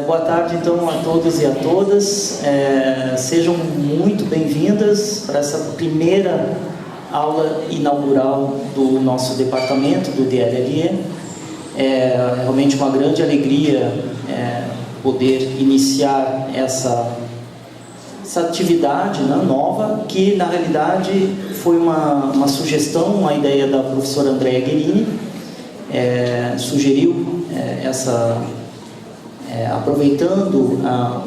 Boa tarde, então, a todos e a todas. Sejam muito bem-vindas para essa primeira aula inaugural do nosso departamento, do DLLE. É realmente uma grande alegria poder iniciar essa atividade, né, nova, que na realidade foi uma sugestão, uma ideia da professora Andrea Guerini. Sugeriu aproveitando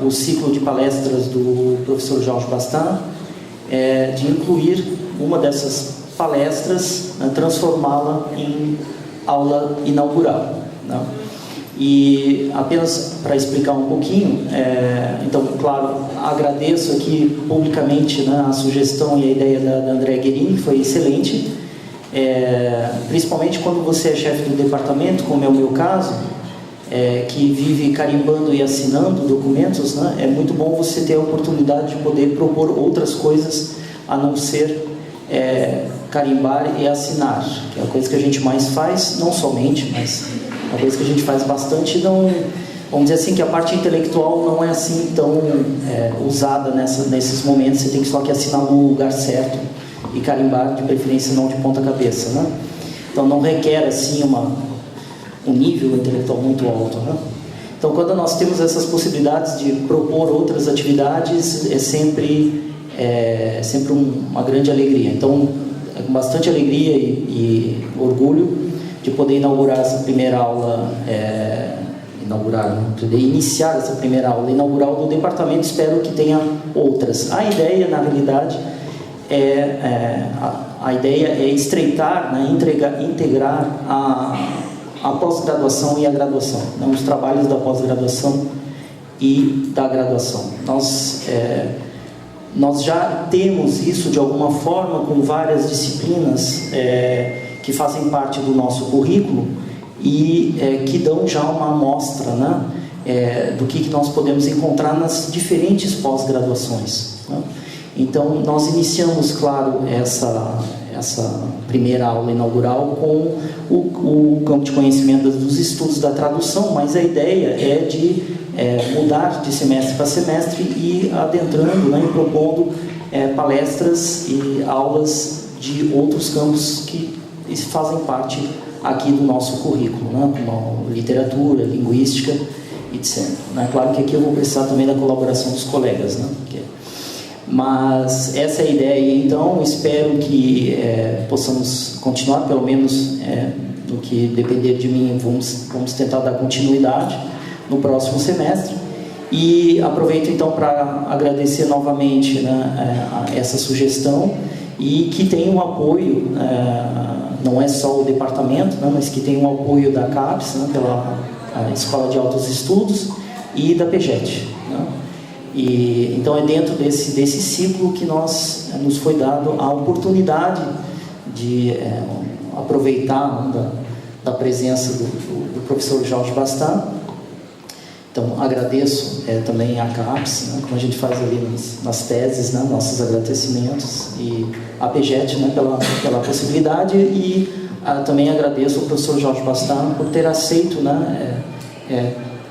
o ciclo de palestras do professor Jorge Bastin, de incluir uma dessas palestras, transformá-la em aula inaugural, né? E apenas para explicar um pouquinho, então, claro, agradeço aqui publicamente, né, a sugestão e a ideia da Andrea Guerini, que foi excelente, principalmente quando você é chefe do departamento, como é o meu caso, que vive carimbando e assinando documentos, né? É muito bom você ter a oportunidade de poder propor outras coisas a não ser carimbar e assinar, que é a coisa que a gente mais faz, não somente, mas uma coisa que a gente faz bastante. Não, vamos dizer assim, que a parte intelectual não é assim tão usada nesses momentos. Você tem que só que assinar no lugar certo e carimbar, de preferência não de ponta cabeça, né? Então não requer assim um nível intelectual muito alto, né? Então, quando nós temos essas possibilidades de propor outras atividades, é sempre uma grande alegria. Então, é com bastante alegria e orgulho de poder inaugurar essa primeira aula, poder iniciar essa primeira aula inaugural do departamento. Espero que tenha outras. A ideia, na realidade, a ideia é estreitar, né, integrar a pós-graduação e a graduação, né, os trabalhos da pós-graduação e da graduação. Nós já temos isso de alguma forma com várias disciplinas que fazem parte do nosso currículo e que dão já uma amostra, né, do que nós podemos encontrar nas diferentes pós-graduações, né? Então, nós iniciamos, claro, essa primeira aula inaugural com o campo de conhecimento dos estudos da tradução, mas a ideia é de mudar de semestre para semestre e adentrando, né, e propondo palestras e aulas de outros campos que fazem parte aqui do nosso currículo, né, como literatura, linguística, etc. Claro que aqui eu vou precisar também da colaboração dos colegas, né? Mas essa é a ideia. Então, espero que possamos continuar, pelo menos no que depender de mim, vamos tentar dar continuidade no próximo semestre. E aproveito então para agradecer novamente, né, essa sugestão, e que tem um apoio, não é só o departamento, né, mas que tem um apoio da CAPES, né, pela Escola de Altos Estudos, e da PEGET, né? E então é dentro desse ciclo que nos foi dado a oportunidade de aproveitar, né, da presença do professor Jorge Bastin. Então agradeço também a CAPES, né, como a gente faz ali nas teses, né, nossos agradecimentos, e a PEGET, né, pela possibilidade, e também agradeço ao professor Jorge Bastin por ter aceito, né,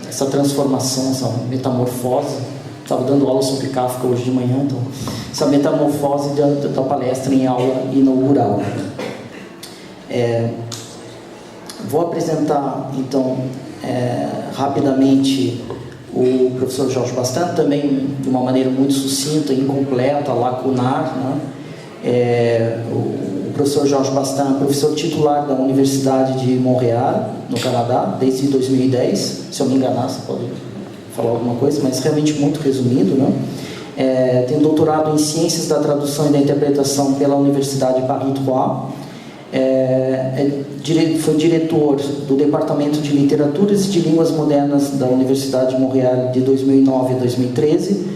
essa transformação, essa metamorfose. Estava dando aula sobre Kafka hoje de manhã, então, essa metamorfose da palestra em aula inaugural. Vou apresentar, então, rapidamente o professor Jorge Bastin, também de uma maneira muito sucinta, incompleta, lacunar, né? O professor Jorge Bastin é professor titular da Universidade de Montreal, no Canadá, desde 2010. Se eu me enganar, você pode falar alguma coisa, mas realmente muito resumido, né? Tem doutorado em Ciências da Tradução e da Interpretação pela Universidade Paris-III. Foi diretor do Departamento de Literaturas e de Línguas Modernas da Universidade de Montreal de 2009 a 2013.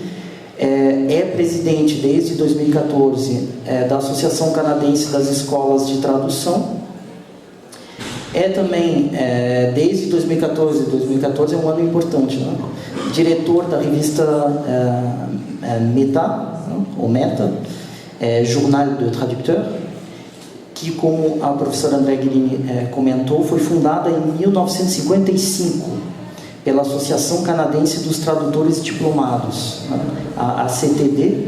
Presidente desde 2014 da Associação Canadense das Escolas de Tradução. Também, desde 2014 é um ano importante, né? Diretor da revista Meta, ou Meta, Journal de Traducteur, que, como a professora Andrea Guerini comentou, foi fundada em 1955 pela Associação Canadense dos Tradutores Diplomados, né, a ACTD,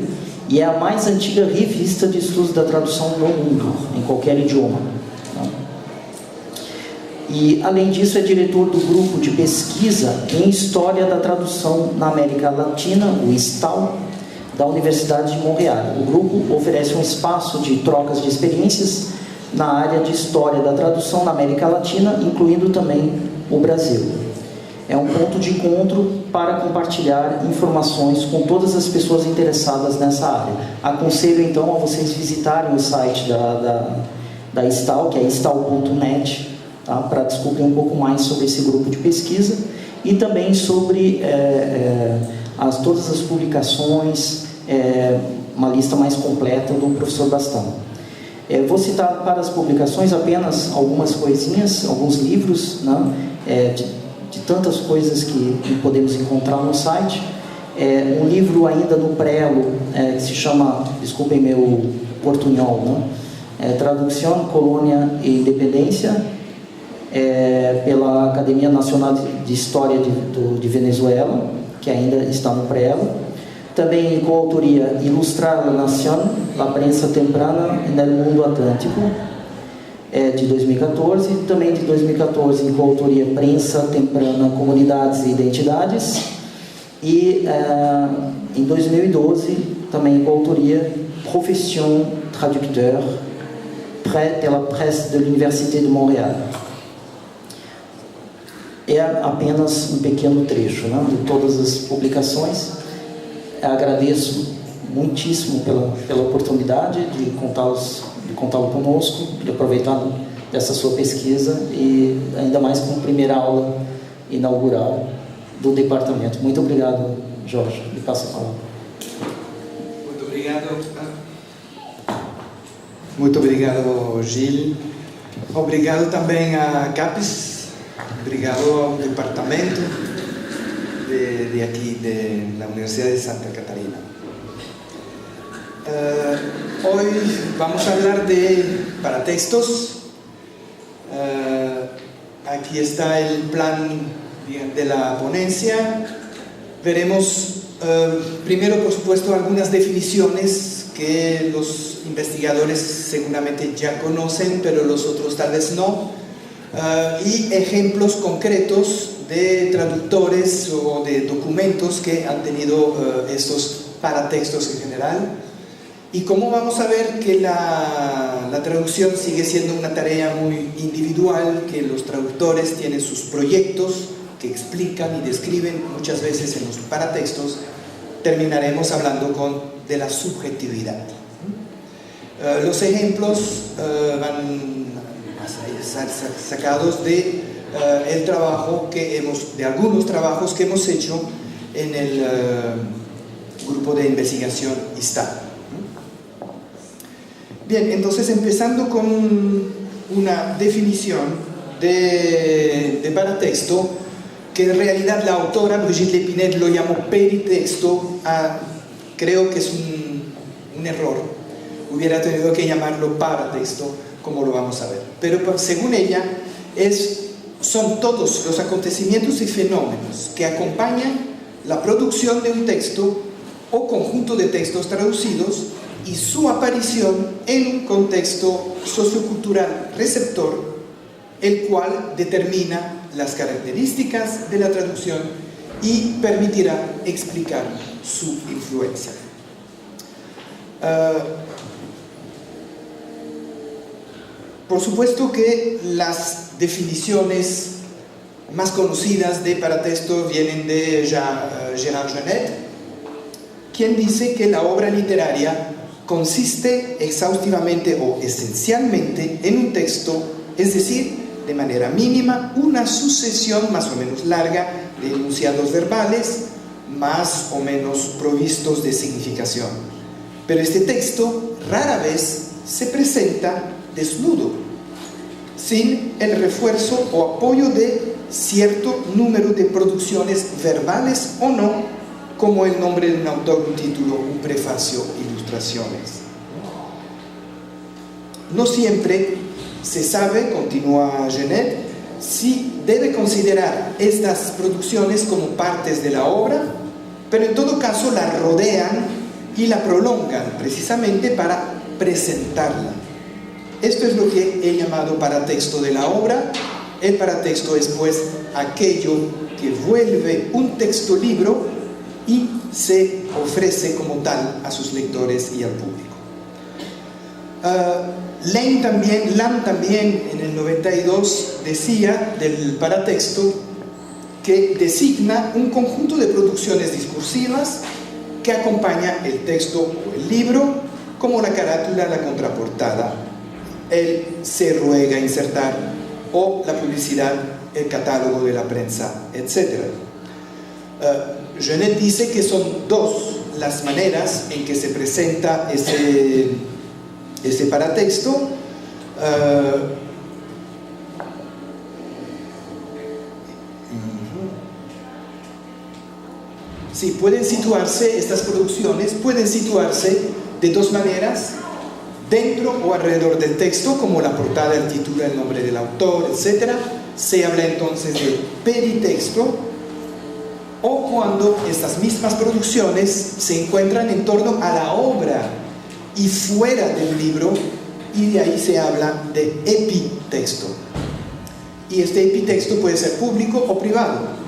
e é a mais antiga revista de estudos da tradução no mundo, em qualquer idioma. Né. E, além disso, é diretor do grupo de pesquisa em História da Tradução na América Latina, o ISTAL, da Universidade de Montreal. O grupo oferece um espaço de trocas de experiências na área de História da Tradução na América Latina, incluindo também o Brasil. É um ponto de encontro para compartilhar informações com todas as pessoas interessadas nessa área. Aconselho, então, a vocês visitarem o site da ISTAL, que é istal.net, tá, para descobrir um pouco mais sobre esse grupo de pesquisa e também sobre todas as publicações, uma lista mais completa do professor Bastão. Vou citar para as publicações apenas algumas coisinhas, alguns livros, né, de tantas coisas que podemos encontrar no site. Um livro ainda no prelo, que se chama, desculpem meu portunhol, né, Tradução, Colônia e Independência, pela Academia Nacional de História de Venezuela, que ainda está no prelo. Também com a autoria Ilustrar la Nación, la prensa temprana no mundo atlântico, de 2014. Também de 2014 com a autoria Prensa Temprana, Comunidades e Identidades. E em 2012 também com a autoria Profession Traducteur, pela Presse de l'Université de Montréal. É apenas um pequeno trecho, né, de todas as publicações. Agradeço muitíssimo pela oportunidade de contá-lo conosco, de aproveitar dessa sua pesquisa e ainda mais com a primeira aula inaugural do departamento. Muito obrigado, Jorge. Me passa a palavra. Muito obrigado. Muito obrigado, Gil. Obrigado também a CAPES. Obrigado ao departamento de aquí, de la Universidad de Santa Catarina. Hoy vamos a hablar de paratextos. Aquí está el plan de la ponencia. Veremos primero, por supuesto, algunas definiciones que los investigadores seguramente ya conocen, pero los otros tal vez no. Y ejemplos concretos de traductores o de documentos que han tenido estos paratextos en general. Y cómo vamos a ver que la traducción sigue siendo una tarea muy individual, que los traductores tienen sus proyectos que explican y describen muchas veces en los paratextos, terminaremos hablando de la subjetividad. Los ejemplos van sacados de algunos trabajos que hemos hecho en el grupo de investigación ISTAL. Bien, entonces empezando con una definición de paratexto, que en realidad la autora Brigitte Lepinet lo llamó peritexto. Creo que es un error, hubiera tenido que llamarlo paratexto, como lo vamos a ver. Pero según ella, son todos los acontecimientos y fenómenos que acompañan la producción de un texto o conjunto de textos traducidos y su aparición en un contexto sociocultural receptor, el cual determina las características de la traducción y permitirá explicar su influencia. Por supuesto que las definiciones más conocidas de paratexto vienen de Gérard Genette, quien dice que la obra literaria consiste exhaustivamente o esencialmente en un texto, es decir, de manera mínima, una sucesión más o menos larga de enunciados verbales, más o menos provistos de significación. Pero este texto rara vez se presenta desnudo, sin el refuerzo o apoyo de cierto número de producciones verbales o no, como el nombre de un autor, un título, un prefacio, ilustraciones. No siempre se sabe, continúa Genette, si debe considerar estas producciones como partes de la obra, pero en todo caso la rodean y la prolongan precisamente para presentarla. Esto es lo que he llamado paratexto de la obra. El paratexto es pues aquello que vuelve un texto libro y se ofrece como tal a sus lectores y al público. Lam también en el 92 decía del paratexto que designa un conjunto de producciones discursivas que acompaña el texto o el libro, como la carátula, la contraportada, el se ruega insertar o la publicidad, el catálogo de la prensa, etc. Genet dice que son dos las maneras en que se presenta ese paratexto. Sí, estas producciones pueden situarse de dos maneras, dentro o alrededor del texto, como la portada, el título, el nombre del autor, etc. Se habla entonces de peritexto, o cuando estas mismas producciones se encuentran en torno a la obra y fuera del libro, y de ahí se habla de epitexto. Y este epitexto puede ser público o privado,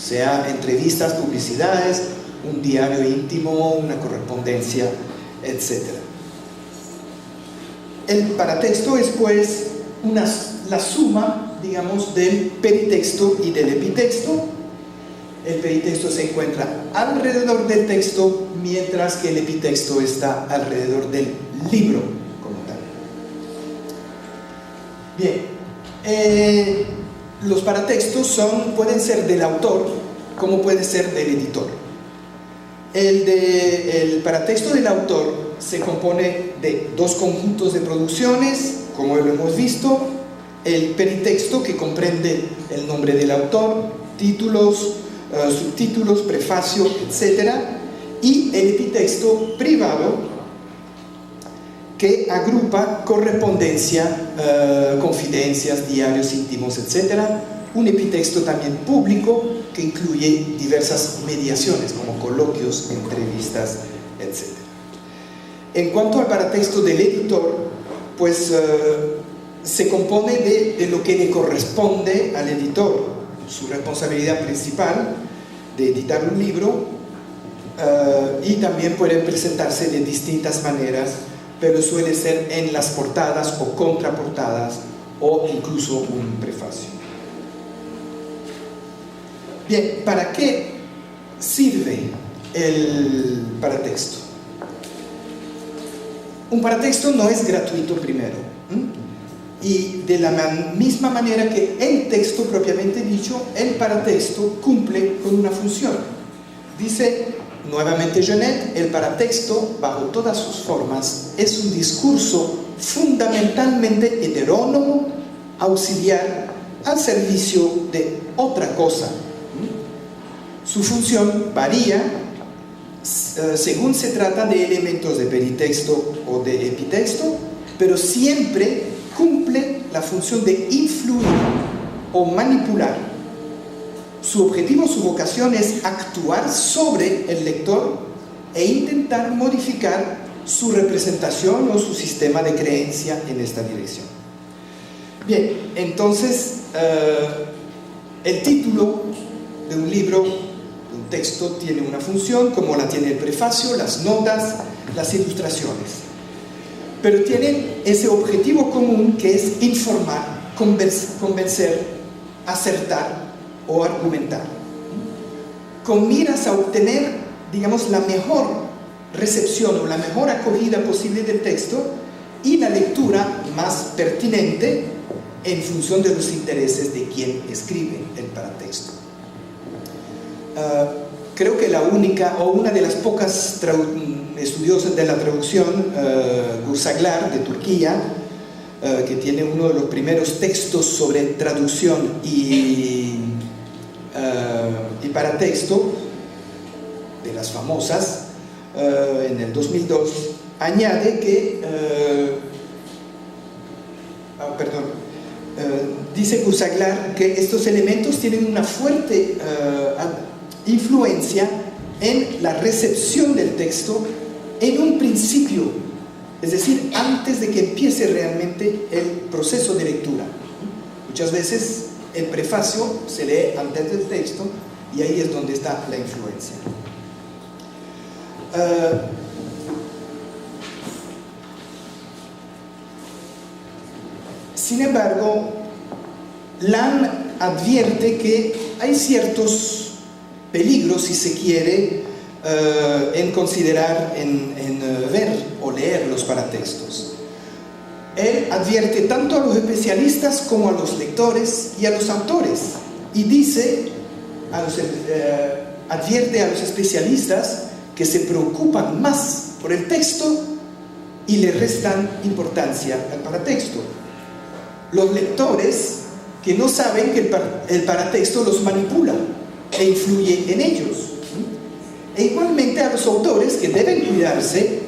sea entrevistas, publicidades, un diario íntimo, una correspondencia, etc. El paratexto es pues la suma, digamos, del peritexto y del epitexto. El peritexto se encuentra alrededor del texto, mientras que el epitexto está alrededor del libro como tal. Bien, los paratextos pueden ser del autor como pueden ser del editor. El paratexto del autor se compone de dos conjuntos de producciones, como lo hemos visto: el peritexto, que comprende el nombre del autor, títulos, subtítulos, prefacio, etc., y el epitexto privado, que agrupa correspondencia, confidencias, diarios íntimos, etc. Un epitexto también público, que incluye diversas mediaciones, como coloquios, entrevistas, etc. En cuanto al paratexto del editor, pues se compone de lo que le corresponde al editor, su responsabilidad principal de editar un libro, y también puede presentarse de distintas maneras, pero suele ser en las portadas o contraportadas, o incluso un prefacio. Bien, ¿para qué sirve el paratexto? Un paratexto no es gratuito primero, y de la misma manera que el texto propiamente dicho, el paratexto cumple con una función. Dice nuevamente Genet: el paratexto, bajo todas sus formas, es un discurso fundamentalmente heterónomo, auxiliar, al servicio de otra cosa. Su función varía según se trata de elementos de peritexto o de epitexto, pero siempre cumple la función de influir o manipular. Su objetivo, su vocación es actuar sobre el lector e intentar modificar su representación o su sistema de creencia en esta dirección. Bien, entonces el título de un libro, de un texto, tiene una función, como la tiene el prefacio, las notas, las ilustraciones. Pero tienen ese objetivo común, que es informar, convencer, acertar o argumentar, con miras a obtener, digamos, la mejor recepción o la mejor acogida posible del texto y la lectura más pertinente en función de los intereses de quien escribe el paratexto. Creo que la única o una de las pocas estudiosas de la traducción, Gursaglar, de Turquía, que tiene uno de los primeros textos sobre traducción y paratexto, de las famosas, en el 2002, añade que dice Cousaglar que estos elementos tienen una fuerte influencia en la recepción del texto en un principio, es decir, antes de que empiece realmente el proceso de lectura. Muchas veces el prefacio se lee antes del texto y ahí es donde está la influencia. Sin embargo, Lannes advierte que hay ciertos peligros, si se quiere, en considerar, en ver o leer los paratextos. Él advierte tanto a los especialistas como a los lectores y a los autores, y dice, advierte a los especialistas que se preocupan más por el texto y le restan importancia al paratexto. Los lectores que no saben que el paratexto los manipula e influye en ellos. E igualmente a los autores que deben cuidarse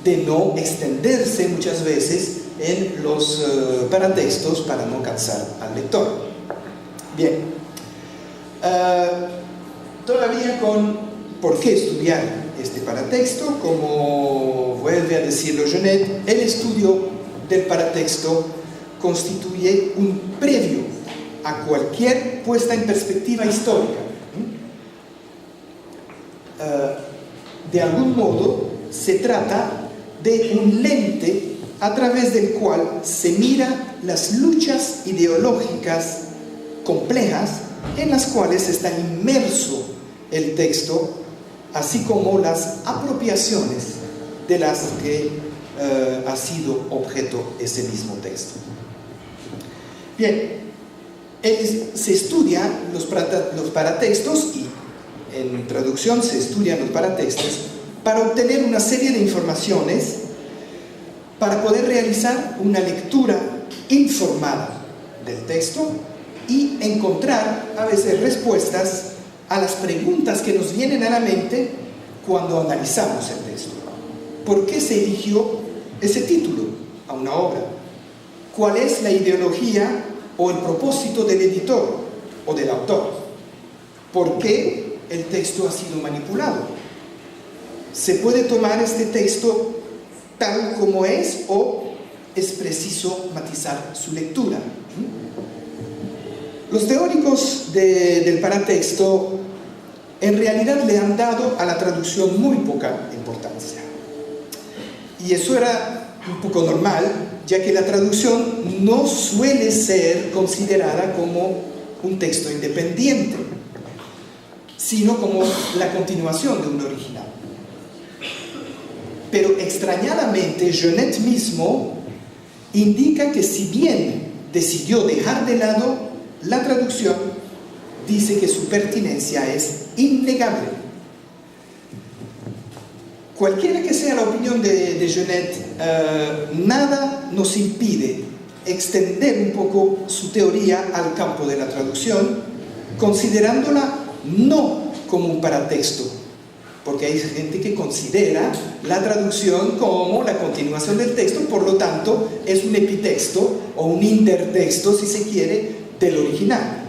de no extenderse muchas veces en los paratextos para no cansar al lector. Bien, todavía con por qué estudiar este paratexto, como vuelve a decirlo Genet, el estudio del paratexto constituye un previo a cualquier puesta en perspectiva histórica. De algún modo se trata de un lente a través del cual se mira las luchas ideológicas complejas en las cuales está inmerso el texto, así como las apropiaciones de las que ha sido objeto ese mismo texto. Bien, se estudian los paratextos y en traducción se estudian los paratextos para obtener una serie de informaciones para poder realizar una lectura informada del texto y encontrar a veces respuestas a las preguntas que nos vienen a la mente cuando analizamos el texto. ¿Por qué se eligió ese título a una obra? ¿Cuál es la ideología o el propósito del editor o del autor? ¿Por qué el texto ha sido manipulado? ¿Se puede tomar este texto tal como es o es preciso matizar su lectura? Los teóricos del paratexto en realidad le han dado a la traducción muy poca importancia. Y eso era un poco normal, ya que la traducción no suele ser considerada como un texto independiente, sino como la continuación de un original. Pero extrañadamente, Genet mismo indica que si bien decidió dejar de lado la traducción, dice que su pertinencia es innegable. Cualquiera que sea la opinión de Genet, nada nos impide extender un poco su teoría al campo de la traducción, considerándola no como un paratexto, porque hay gente que considera la traducción como la continuación del texto, por lo tanto es un epitexto o un intertexto, si se quiere, del original.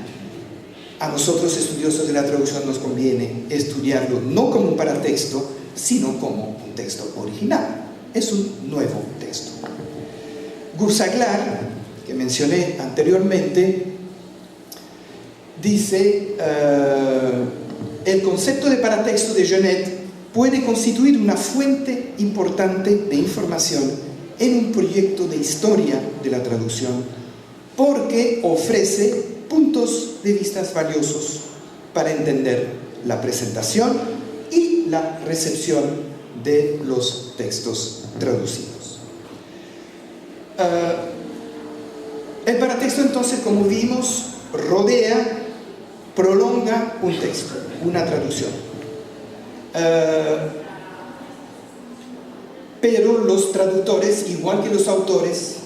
A nosotros, estudiosos de la traducción, nos conviene estudiarlo no como un paratexto, sino como un texto original. Es un nuevo texto. Cousaglar, que mencioné anteriormente, dice: el concepto de paratexto de Genet puede constituir una fuente importante de información en un proyecto de historia de la traducción, porque ofrece puntos de vista valiosos para entender la presentación y la recepción de los textos traducidos. El paratexto, entonces, como vimos, rodea, prolonga un texto, una traducción. Pero los traductores, igual que los autores,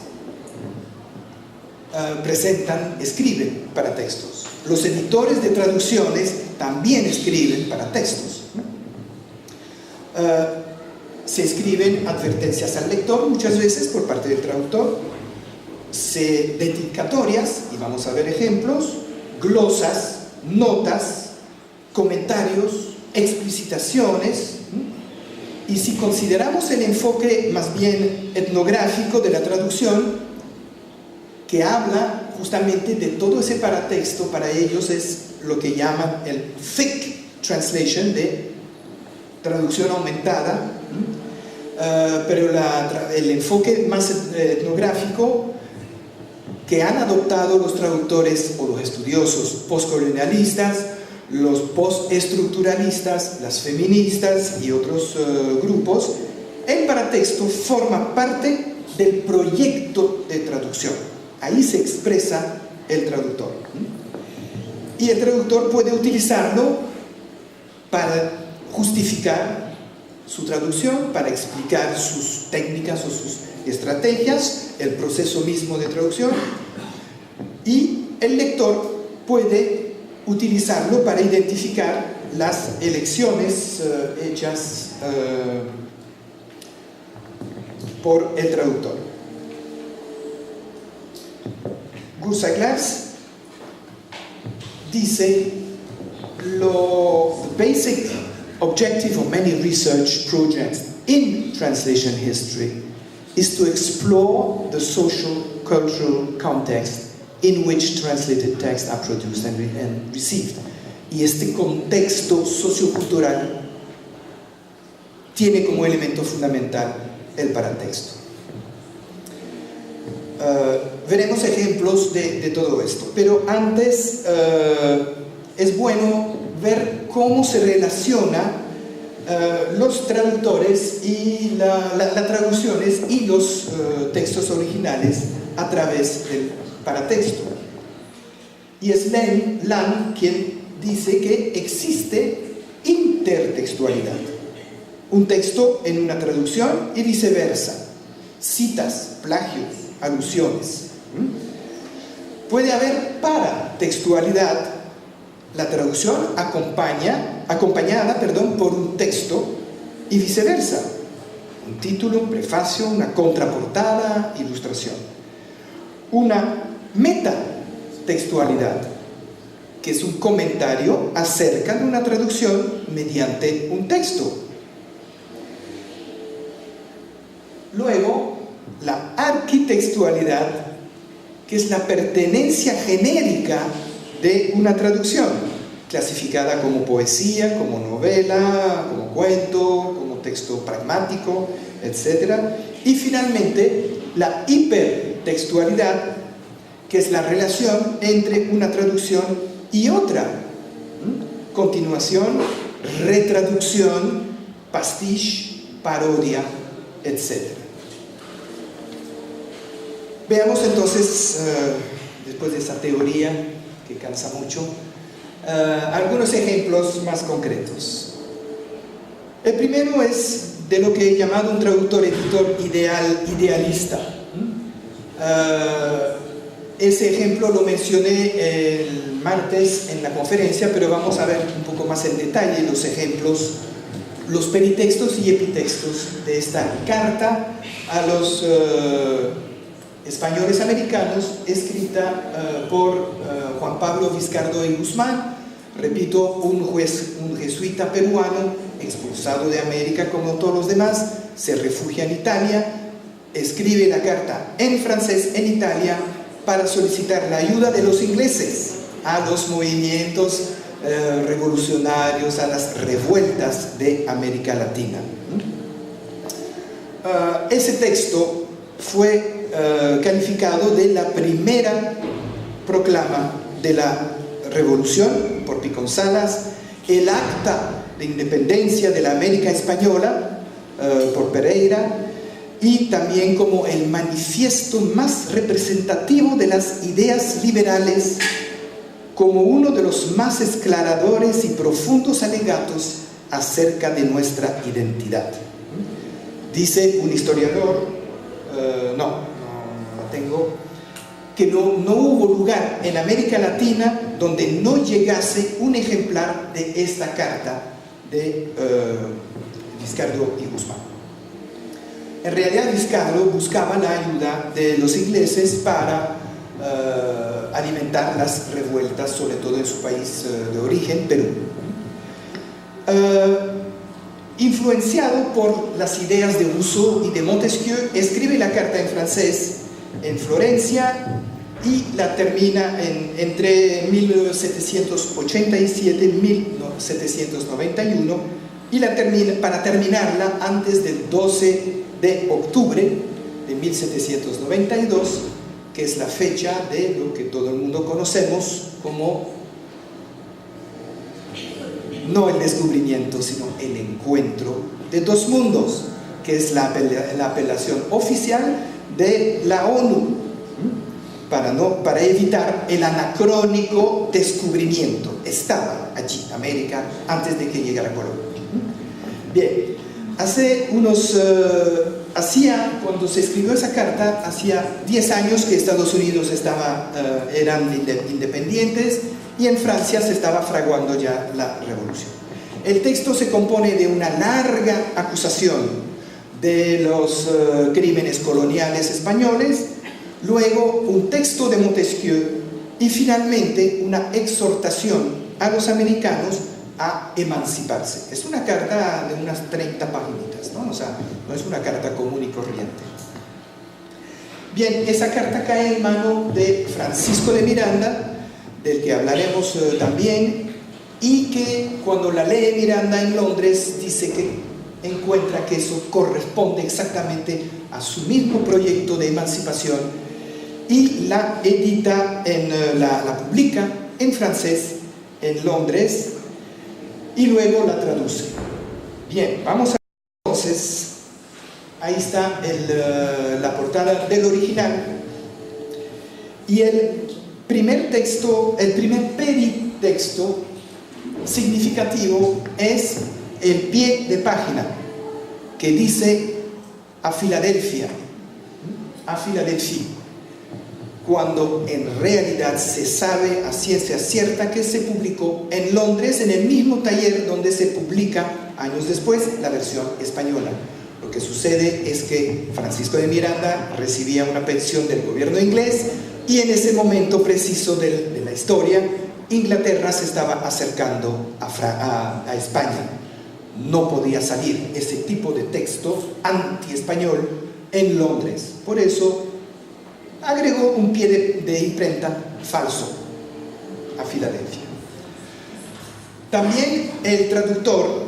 escriben paratextos. Los editores de traducciones también escriben paratextos. Se escriben advertencias al lector muchas veces por parte del traductor. dedicatorias, y vamos a ver ejemplos, glosas, notas, comentarios, explicitaciones. Y si consideramos el enfoque más bien etnográfico de la traducción, que habla justamente de todo ese paratexto, para ellos es lo que llaman el thick translation, de traducción aumentada, pero el enfoque más etnográfico que han adoptado los traductores o los estudiosos postcolonialistas, los postestructuralistas, las feministas y otros grupos, el paratexto forma parte del proyecto de traducción. Ahí se expresa el traductor. Y el traductor puede utilizarlo para justificar su traducción, para explicar sus técnicas o sus estrategias, el proceso mismo de traducción, y el lector puede utilizarlo para identificar las elecciones hechas por el traductor. Gursaglas dice: the basic objective of many research projects in translation history is to explore the social, cultural context in which translated texts are produced and received. Y este contexto sociocultural tiene como elemento fundamental el paratexto. Veremos ejemplos de todo esto, pero antes es bueno ver cómo se relaciona los traductores y las traducciones y los textos originales a través del paratexto. Y es Lan quien dice que existe intertextualidad, un texto en una traducción y viceversa, citas, plagios, alusiones. Puede haber paratextualidad, la traducción acompañada por un texto, y viceversa, un título, un prefacio, una contraportada, ilustración. Una metatextualidad, que es un comentario acerca de una traducción mediante un texto. Luego, la arquitextualidad, que es la pertenencia genérica de una traducción, clasificada como poesía, como novela, como cuento, como texto pragmático, etc. Y finalmente, la hipertextualidad, que es la relación entre una traducción y otra. Continuación, retraducción, pastiche, parodia, etc. Veamos entonces, después de esa teoría que cansa mucho, algunos ejemplos más concretos. El primero es de lo que he llamado un traductor-editor idealista. Ese ejemplo lo mencioné el martes en la conferencia, pero vamos a ver un poco más en detalle los ejemplos, los peritextos y epitextos de esta carta a los españoles americanos, escrita por Juan Pablo Vizcardo y Guzmán, repito, un jesuita peruano expulsado de América como todos los demás, se refugia en Italia, escribe la carta en francés en Italia para solicitar la ayuda de los ingleses a los movimientos revolucionarios, a las revueltas de América Latina. Ese texto fue calificado de la primera proclama de la revolución por Picón Salas, el acta de independencia de la América Española por Pereira, y también como el manifiesto más representativo de las ideas liberales, como uno de los más esclaradores y profundos alegatos acerca de nuestra identidad. Dice un historiador, que no hubo lugar en América Latina donde no llegase un ejemplar de esta carta de Vizcardo y Guzmán. en realidad Vizcarra buscaba la ayuda de los ingleses para alimentar las revueltas, sobre todo en su país de origen, Perú. Influenciado por las ideas de Rousseau y de Montesquieu, escribe la carta en francés en Florencia y la termina entre 1787 y 1791 y para terminarla antes del 12 de octubre de 1792, que es la fecha de lo que todo el mundo conocemos como no el descubrimiento, sino el encuentro de dos mundos, que es la apelación oficial de la ONU, para evitar el anacrónico descubrimiento. Estaba allí América antes de que llegara Colón. Bien, cuando se escribió esa carta, hacía 10 años que Estados Unidos eran independientes, y en Francia se estaba fraguando ya la revolución. El texto se compone de una larga acusación de los crímenes coloniales españoles, luego un texto de Montesquieu y finalmente una exhortación a los americanos a emanciparse. Es una carta de unas 30 paginitas, ¿no? O sea, no es una carta común y corriente. Bien, esa carta cae en mano de Francisco de Miranda, del que hablaremos también, y que cuando la lee Miranda en Londres dice que encuentra que eso corresponde exactamente a su mismo proyecto de emancipación, y la edita, la publica en francés en Londres y luego la traduce. Bien, vamos a ver entonces, ahí está la portada del original, y el primer peritexto significativo es el pie de página, que dice a Filadelfia, cuando en realidad se sabe a ciencia cierta que se publicó en Londres, en el mismo taller donde se publica años después la versión española. Lo que sucede es que Francisco de Miranda recibía una pensión del gobierno inglés, y en ese momento preciso de la historia, Inglaterra se estaba acercando a España. No podía salir ese tipo de texto anti-español en Londres. Por eso agregó un pie de imprenta falso a Filadelfia. También el traductor,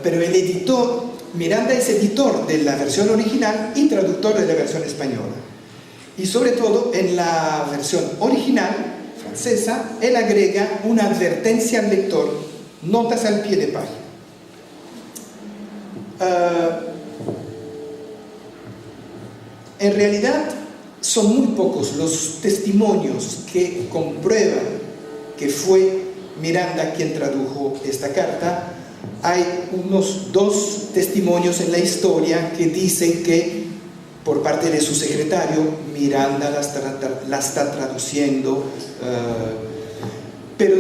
pero el editor, Miranda es editor de la versión original y traductor de la versión española. Y sobre todo en la versión original francesa, él agrega una advertencia al lector, notas al pie de página. En realidad son muy pocos los testimonios que comprueban que fue Miranda quien tradujo esta carta. Hay unos 2 testimonios en la historia que dicen que por parte de su secretario Miranda la está traduciendo, pero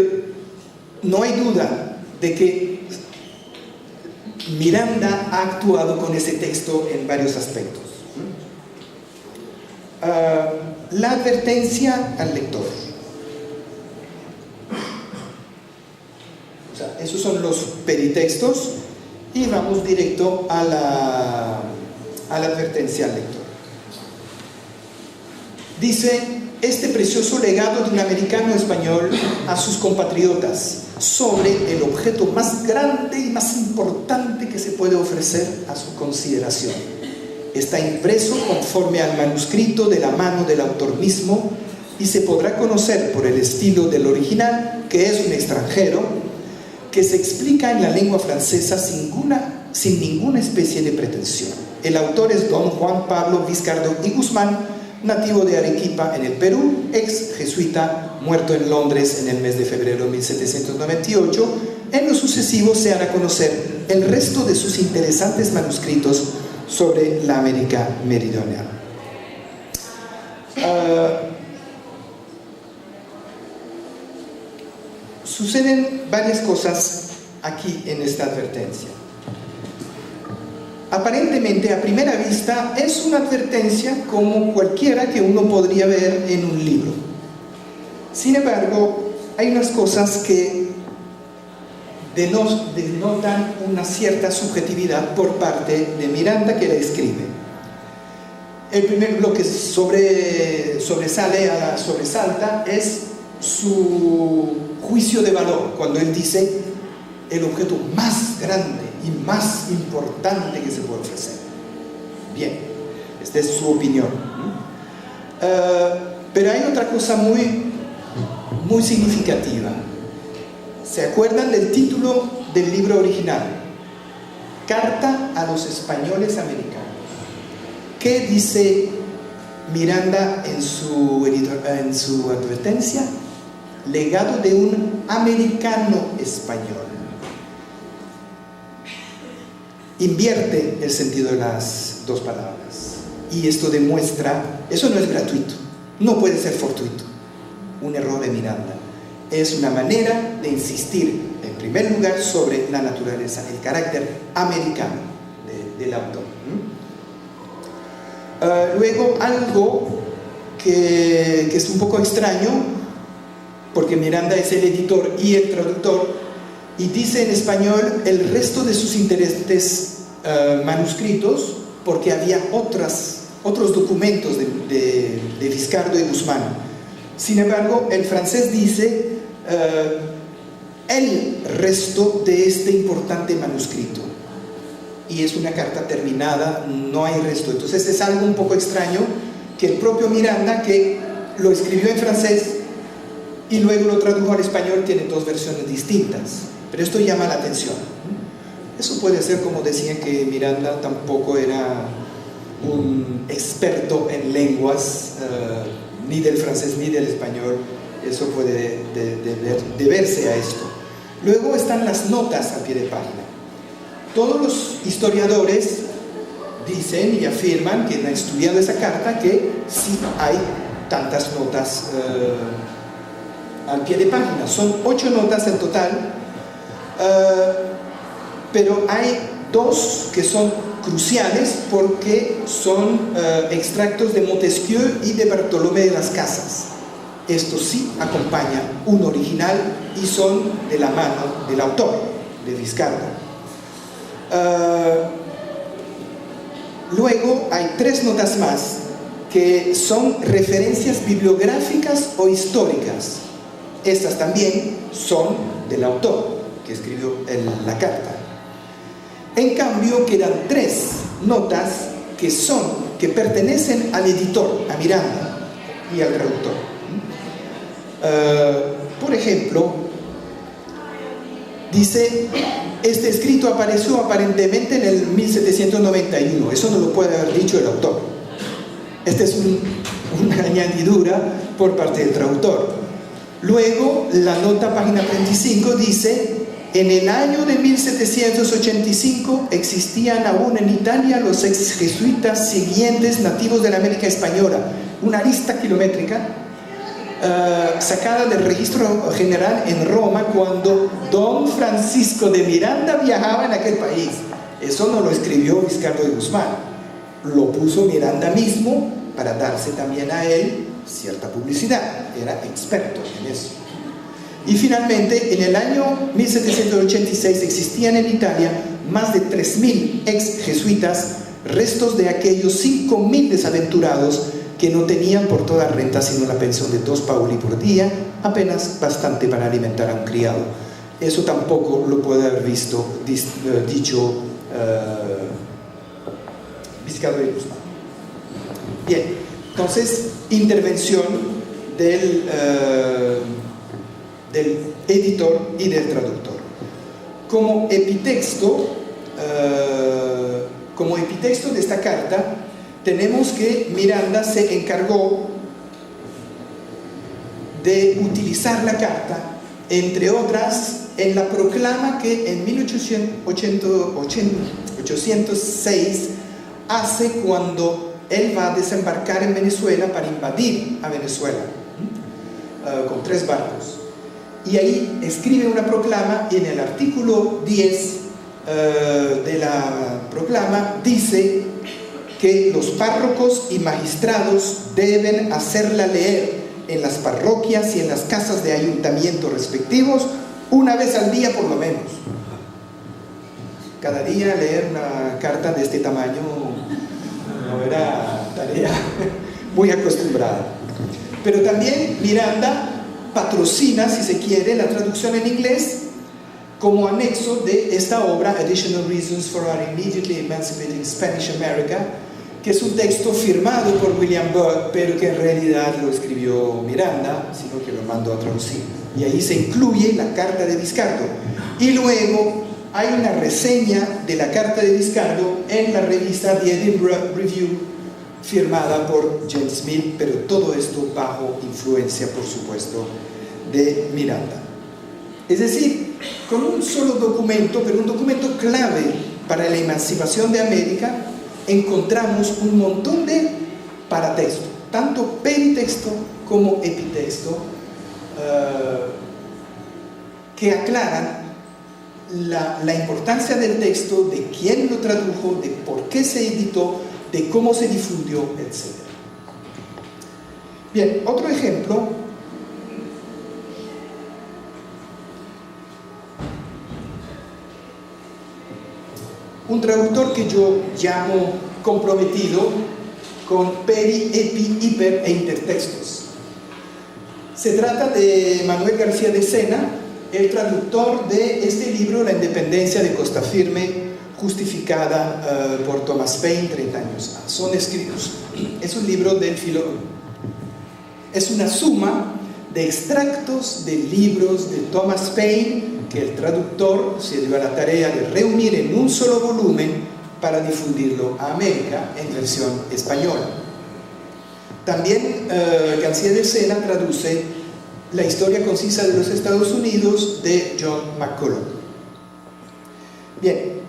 no hay duda de que Miranda ha actuado con ese texto en varios aspectos. La advertencia al lector. O sea, esos son los peritextos, y vamos directo a la advertencia al lector. Dice: este precioso legado de un americano español a sus compatriotas sobre el objeto más grande y más importante que se puede ofrecer a su consideración. Está impreso conforme al manuscrito de la mano del autor mismo, y se podrá conocer por el estilo del original, que es un extranjero, que se explica en la lengua francesa sin ninguna especie de pretensión. El autor es don Juan Pablo Vizcardo y Guzmán, nativo de Arequipa, en el Perú, ex jesuita, muerto en Londres en el mes de febrero de 1798. En lo sucesivo se hará conocer el resto de sus interesantes manuscritos sobre la América meridional. Suceden varias cosas aquí en esta advertencia. aparentemente a primera vista es una advertencia como cualquiera que uno podría ver en un libro. Sin embargo, hay unas cosas que denotan una cierta subjetividad por parte de Miranda, que la escribe. El primer bloque sobresalta es su juicio de valor, cuando él dice el objeto más grande y más importante que se puede ofrecer. Bien, esta es su opinión. Pero hay otra cosa muy significativa. ¿Se acuerdan del título del libro original? Carta a los españoles americanos. ¿Qué dice Miranda en su advertencia? Legado de un americano español. Invierte el sentido de las dos palabras. Y esto demuestra, eso no es gratuito, no puede ser fortuito. Un error de Miranda. Es una manera de insistir, en primer lugar, sobre la naturaleza, el carácter americano del autor. Luego, algo que es un poco extraño, porque Miranda es el editor y el traductor, y dice en español el resto de sus interesantes manuscritos, porque había otros documentos de Viscardo y Guzmán. Sin embargo, el francés dice el resto de este importante manuscrito, y es una carta terminada, no hay resto. Entonces es algo un poco extraño que el propio Miranda, que lo escribió en francés y luego lo tradujo al español, tiene dos versiones distintas. Pero esto llama la atención. Eso puede ser, como decían, que Miranda tampoco era un experto en lenguas, ni del francés ni del español. Eso puede deberse a esto. Luego están las notas al pie de página. Todos los historiadores dicen y afirman, que han estudiado esa carta, que sí hay tantas notas al pie de página. Son 8 notas en total, pero hay 2 que son cruciales porque son extractos de Montesquieu y de Bartolomé de las Casas. Estos sí acompañan un original y son de la mano del autor, de Viscardo. Luego hay 3 notas más que son referencias bibliográficas o históricas. Estas también son del autor que escribió la carta. En cambio, quedan 3 notas que pertenecen al editor, a Miranda y al traductor. Por ejemplo, dice: este escrito apareció aparentemente en el 1791. Eso no lo puede haber dicho el autor. Esta es una añadidura por parte del traductor. Luego, la nota, página 35, dice: en el año de 1785 existían aún en Italia los ex jesuitas siguientes nativos de la América Española. Una lista kilométrica sacada del registro general en Roma cuando don Francisco de Miranda viajaba en aquel país. Eso no lo escribió Viscardo de Guzmán, lo puso Miranda mismo para darse también a él cierta publicidad. Era experto en eso. Y finalmente, en el año 1786 existían en Italia más de 3.000 ex jesuitas, restos de aquellos 5.000 desaventurados que no tenían por toda renta sino la pensión de 2 paoli por día, apenas bastante para alimentar a un criado. Eso tampoco lo puede haber dicho Viscardo de Guzmán. Bien, entonces, intervención del editor y del traductor. Como epitexto de esta carta, tenemos que Miranda se encargó de utilizar la carta, entre otras, en la proclama que en 1806 hace cuando él va a desembarcar en Venezuela para invadir a Venezuela con 3 barcos. Y ahí escribe una proclama y en el artículo 10 de la proclama dice que los párrocos y magistrados deben hacerla leer en las parroquias y en las casas de ayuntamiento respectivos una vez al día por lo menos. Cada día leer una carta de este tamaño no era tarea muy acostumbrada. Pero también Miranda patrocina, si se quiere, la traducción en inglés como anexo de esta obra, Additional Reasons for Our Immediately Emancipating Spanish America, que es un texto firmado por William Byrd, pero que en realidad lo escribió Miranda, sino que lo mandó a traducir. Y ahí se incluye la carta de Vizcardo. Y luego hay una reseña de la carta de Vizcardo en la revista The Edinburgh Review, firmada por James Mill, pero todo esto bajo influencia, por supuesto, de Miranda. Es decir, con un solo documento, pero un documento clave para la emancipación de América, encontramos un montón de paratexto, tanto peritexto como epitexto, que aclaran la importancia del texto, de quién lo tradujo, de por qué se editó, de cómo se difundió, etc. Bien, otro ejemplo. Un traductor que yo llamo comprometido con peri, epi, hiper e intertextos. Se trata de Manuel García de Sena, el traductor de este libro, La independencia de Costa Firme, justificada por Thomas Paine 30 años. Son escritos. Es un libro del filósofo. Es una suma de extractos de libros de Thomas Paine que el traductor se dio a la tarea de reunir en un solo volumen para difundirlo a América en versión española. También García de Sena traduce La historia concisa de los Estados Unidos de John McCulloch. Bien,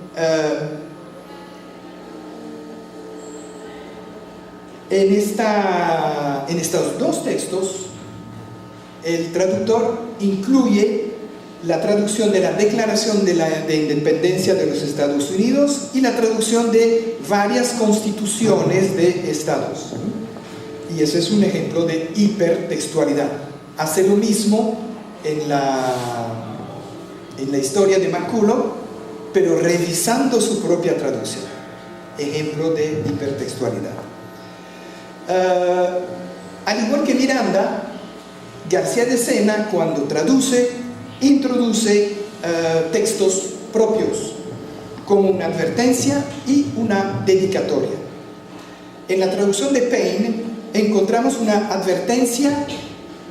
en estos dos textos el traductor incluye la traducción de la Declaración de Independencia de los Estados Unidos y la traducción de varias constituciones de estados. Y ese es un ejemplo de hipertextualidad. Hace lo mismo en la historia de McCulloch, pero revisando su propia traducción. Ejemplo de hipertextualidad. Al igual que Miranda, García de Sena, cuando traduce, introduce textos propios, como una advertencia y una dedicatoria. En la traducción de Paine encontramos una advertencia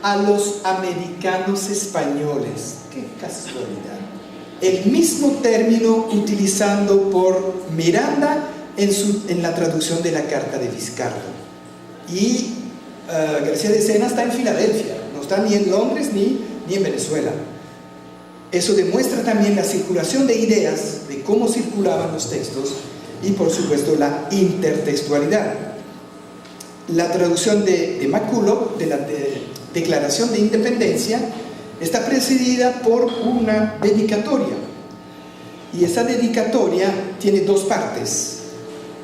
a los americanos españoles. ¡Qué casualidad! El mismo término utilizado por Miranda en la traducción de la carta de Vizcardo. Y García de Sena está en Filadelfia, no está ni en Londres ni en Venezuela. Eso demuestra también la circulación de ideas, de cómo circulaban los textos y, por supuesto, la intertextualidad. La traducción de McCulloch, de la Declaración de Independencia, está precedida por una dedicatoria. Y esa dedicatoria tiene dos partes.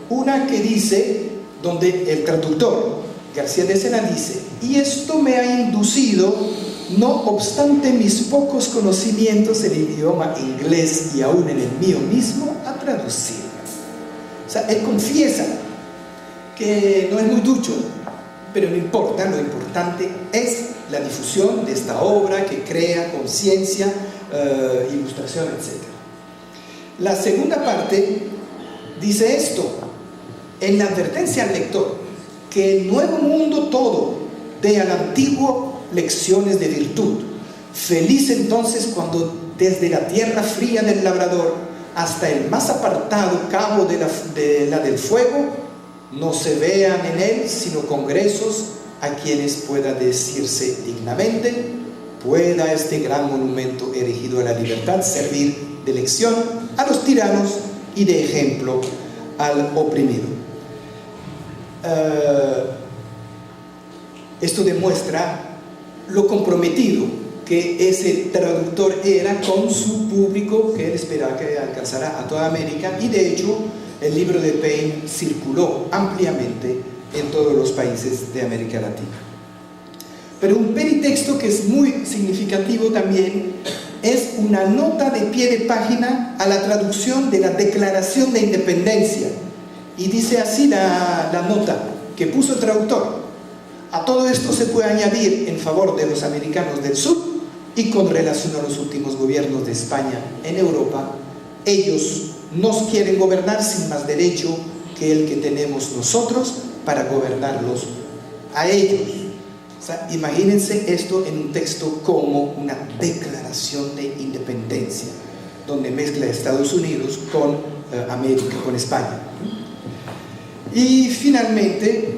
Una que dice, donde el traductor, García de Sena, dice: y esto me ha inducido, no obstante mis pocos conocimientos en el idioma inglés y aún en el mío mismo, a traducirla. O sea, él confiesa que no es muy ducho, pero no importa, lo importante es la difusión de esta obra que crea conciencia, ilustración, etc. La segunda parte dice esto, en la advertencia al lector, que el nuevo mundo todo dé al antiguo lecciones de virtud. Feliz entonces cuando desde la tierra fría del labrador hasta el más apartado cabo de la del fuego no se vean en él sino congresos a quienes pueda decirse dignamente: pueda este gran monumento erigido a la libertad servir de lección a los tiranos y de ejemplo al oprimido. Esto demuestra lo comprometido que ese traductor era con su público que él esperaba que alcanzara a toda América, y de hecho el libro de Payne circuló ampliamente en todos los países de América Latina. Pero un peritexto que es muy significativo también es una nota de pie de página a la traducción de la Declaración de Independencia, y dice así la nota que puso el traductor: a todo esto se puede añadir, en favor de los americanos del sur y con relación a los últimos gobiernos de España en Europa, ellos nos quieren gobernar sin más derecho que el que tenemos nosotros para gobernarlos a ellos. O sea, imagínense esto en un texto como una declaración de independencia, donde mezcla Estados Unidos con América, con España. Y finalmente,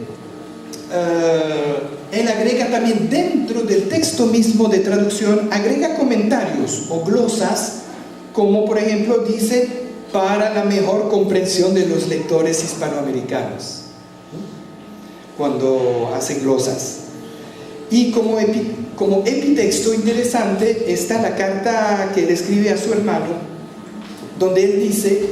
él agrega también dentro del texto mismo de traducción, agrega comentarios o glosas, como por ejemplo dice, para la mejor comprensión de los lectores hispanoamericanos, cuando hacen glosas. Y como epitexto interesante está la carta que él escribe a su hermano, donde él dice: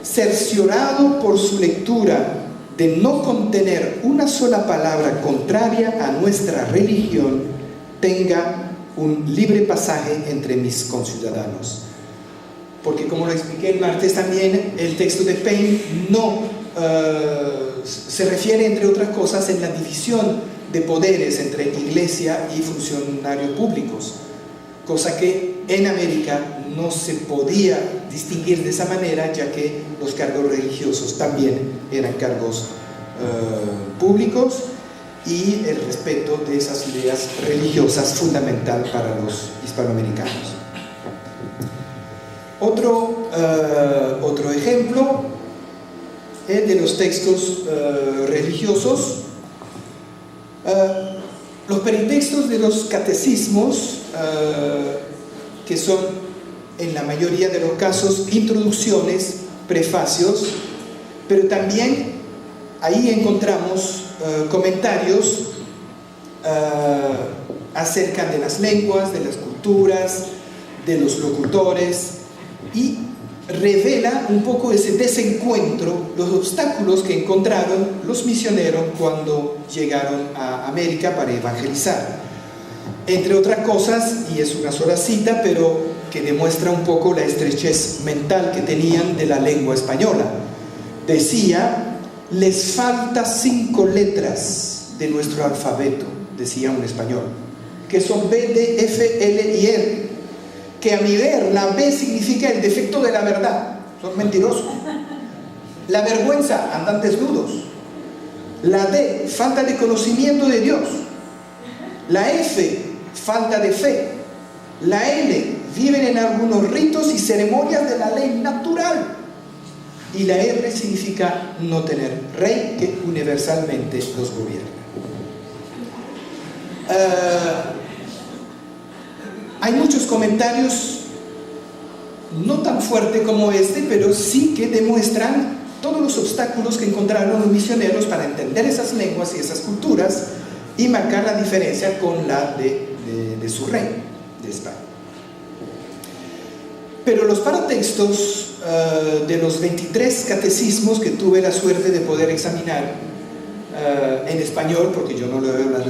cerciorado por su lectura de no contener una sola palabra contraria a nuestra religión, tenga un libre pasaje entre mis conciudadanos. Porque, como lo expliqué el martes también, el texto de Payne no se refiere, entre otras cosas, en la división de poderes entre iglesia y funcionarios públicos, cosa que en América no se podía distinguir de esa manera, ya que los cargos religiosos también eran cargos públicos, y el respeto de esas ideas religiosas fundamental para los hispanoamericanos. Otro ejemplo es de los textos religiosos. Los peritextos de los catecismos, que son en la mayoría de los casos introducciones, prefacios, pero también ahí encontramos comentarios acerca de las lenguas, de las culturas, de los locutores, y revela un poco ese desencuentro, los obstáculos que encontraron los misioneros cuando llegaron a América para evangelizar. Entre otras cosas, y es una sola cita, pero que demuestra un poco la estrechez mental que tenían de la lengua española. Decía: les falta 5 letras de nuestro alfabeto, decía un español, que son B, D, F, L y R, que a mi ver la B significa el defecto de la verdad, son mentirosos. La vergüenza, andan desnudos. La D, falta de conocimiento de Dios. La F, falta de fe. La L, viven en algunos ritos y ceremonias de la ley natural. Y la R significa no tener rey que universalmente los gobierna. Hay muchos comentarios, no tan fuertes como este, pero sí que demuestran todos los obstáculos que encontraron los misioneros para entender esas lenguas y esas culturas y marcar la diferencia con la de su rey, de España. Pero los paratextos de los 23 catecismos que tuve la suerte de poder examinar en español, porque yo no leo las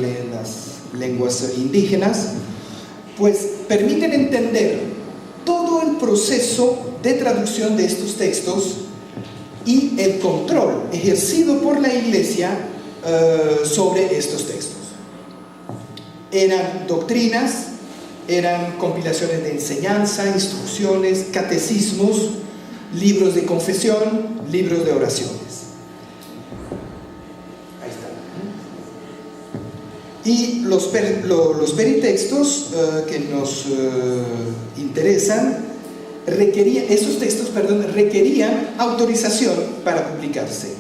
lenguas indígenas, pues permiten entender todo el proceso de traducción de estos textos y el control ejercido por la Iglesia sobre estos textos. Eran doctrinas, eran compilaciones de enseñanza, instrucciones, catecismos, libros de confesión, libros de oraciones. Ahí está. Y los peritextos que nos interesan, esos textos requerían autorización para publicarse,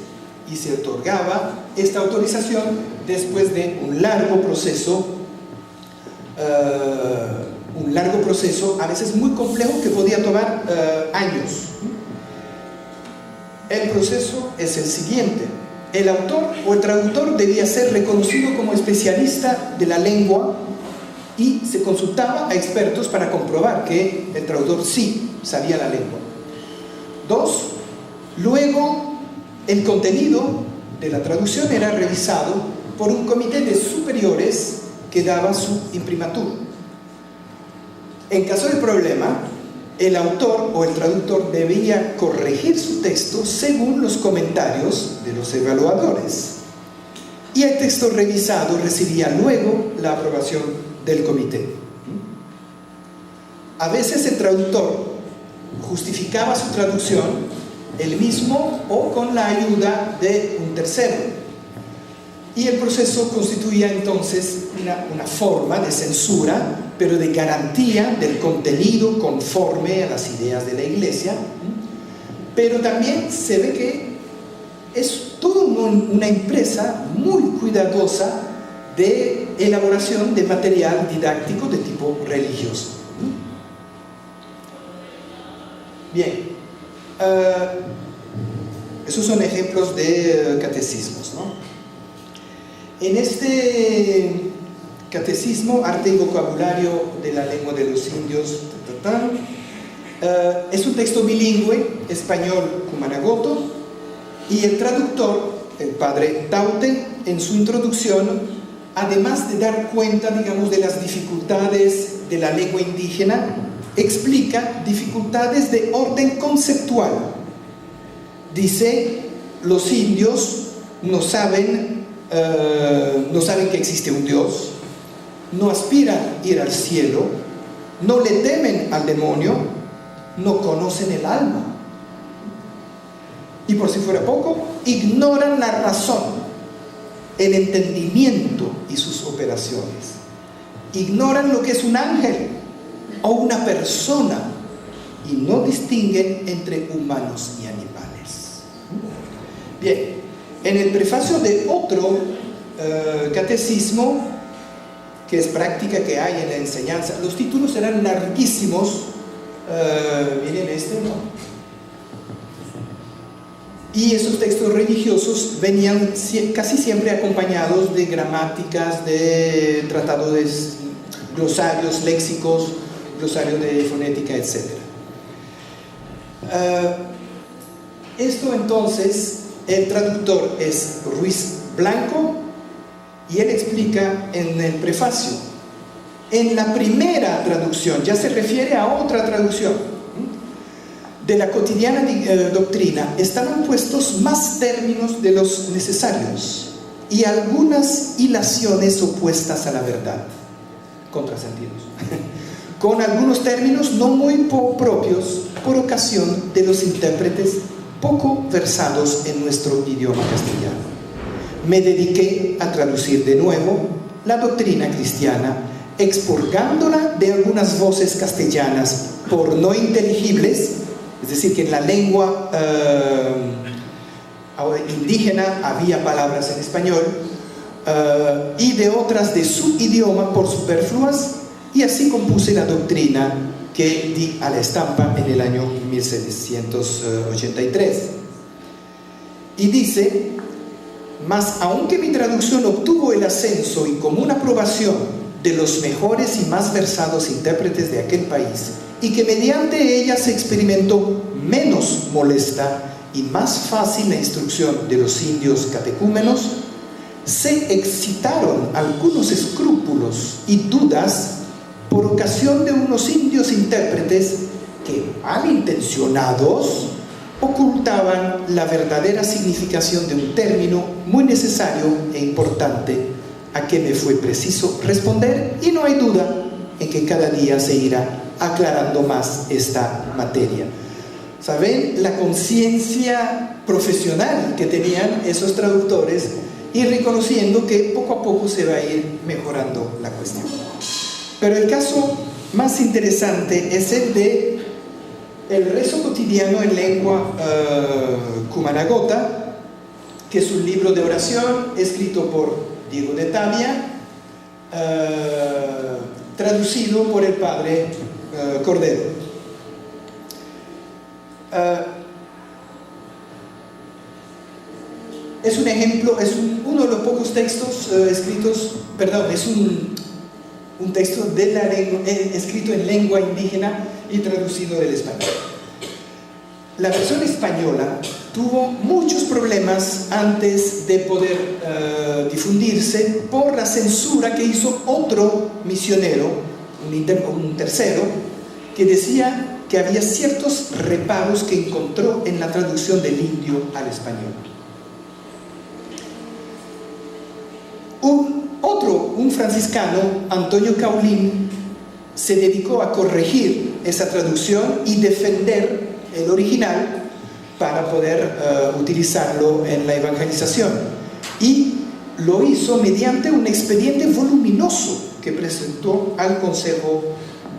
y se otorgaba esta autorización después de un largo proceso, a veces muy complejo, que podía tomar años. El proceso es el siguiente: el autor o el traductor debía ser reconocido como especialista de la lengua y se consultaba a expertos para comprobar que el traductor sí sabía la lengua. 2. Luego, el contenido de la traducción era revisado por un comité de superiores que daba su imprimatur. En caso de problema, el autor o el traductor debía corregir su texto según los comentarios de los evaluadores. Y el texto revisado recibía luego la aprobación del comité. A veces el traductor justificaba su traducción él mismo o con la ayuda de un tercero. Y el proceso constituía entonces una forma de censura, pero de garantía del contenido conforme a las ideas de la Iglesia. Pero también se ve que es toda una empresa muy cuidadosa de elaboración de material didáctico de tipo religioso. Bien, esos son ejemplos de catecismos, ¿no? En este catecismo, Arte y vocabulario de la lengua de los indios, es un texto bilingüe, español-cumanagoto, y el traductor, el padre Taute, en su introducción, además de dar cuenta, digamos, de las dificultades de la lengua indígena, explica dificultades de orden conceptual. Dice, los indios no saben que existe un Dios, no aspiran a ir al cielo, no le temen al demonio, no conocen el alma. Y por si fuera poco, ignoran la razón, el entendimiento y sus operaciones. Ignoran lo que es un ángel o una persona y no distinguen entre humanos y animales. Bien, en el prefacio de otro catecismo, que es práctica que hay en la enseñanza, los títulos eran larguísimos, miren este, ¿no? Y esos textos religiosos venían casi siempre acompañados de gramáticas, de tratados, glosarios, léxicos, glosarios de fonética, etc. Esto entonces, el traductor es Ruiz Blanco, y él explica en el prefacio, en la primera traducción, ya se refiere a otra traducción, de la cotidiana doctrina, estaban puestos más términos de los necesarios y algunas hilaciones opuestas a la verdad, contrasentidos, con algunos términos no muy propios por ocasión de los intérpretes poco versados en nuestro idioma castellano. Me dediqué a traducir de nuevo la doctrina cristiana, expurgándola de algunas voces castellanas por no inteligibles, es decir, que en la lengua indígena había palabras en español, y de otras de su idioma por superfluas, y así compuse la doctrina que di a la estampa en el año 1783. Y dice, mas aunque mi traducción obtuvo el ascenso y común aprobación de los mejores y más versados intérpretes de aquel país, y que mediante ella se experimentó menos molesta y más fácil la instrucción de los indios catecúmenos, se excitaron algunos escrúpulos y dudas por ocasión de unos indios intérpretes que, malintencionados, ocultaban la verdadera significación de un término muy necesario e importante, a que me fue preciso responder, y no hay duda en que cada día se irá aclarando más esta materia. ¿Saben? La conciencia profesional que tenían esos traductores, y reconociendo que poco a poco se va a ir mejorando la cuestión. Pero el caso más interesante es el de el rezo cotidiano en lengua cumanagota, que es un libro de oración escrito por Diego de Tavia, traducido por el padre Cordero. Es un ejemplo, uno de los pocos textos escritos, perdón, es un texto escrito en lengua indígena y traducido del español. La versión española tuvo muchos problemas antes de poder difundirse por la censura que hizo otro misionero, un tercero, que decía que había ciertos reparos que encontró en la traducción del indio al español. Un franciscano, Antonio Caulín, se dedicó a corregir esa traducción y defender el original para poder utilizarlo en la evangelización. Y lo hizo mediante un expediente voluminoso que presentó al Consejo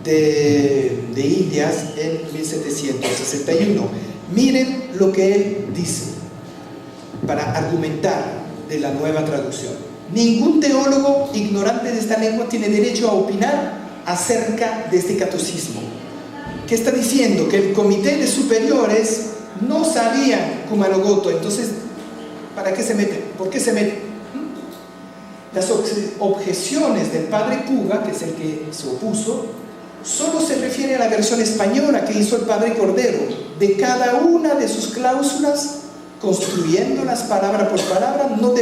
de Indias en 1761. Miren lo que él dice para argumentar de la nueva traducción. Ningún teólogo ignorante de esta lengua tiene derecho a opinar acerca de este catecismo. ¿Qué está diciendo? Que el comité de superiores no sabía Kumanogoto, entonces, ¿para qué se meten? ¿Por qué se meten? Las objeciones del padre Puga, que es el que se opuso, solo se refiere a la versión española que hizo el padre Cordero, de cada una de sus cláusulas, construyéndolas palabra por palabra, no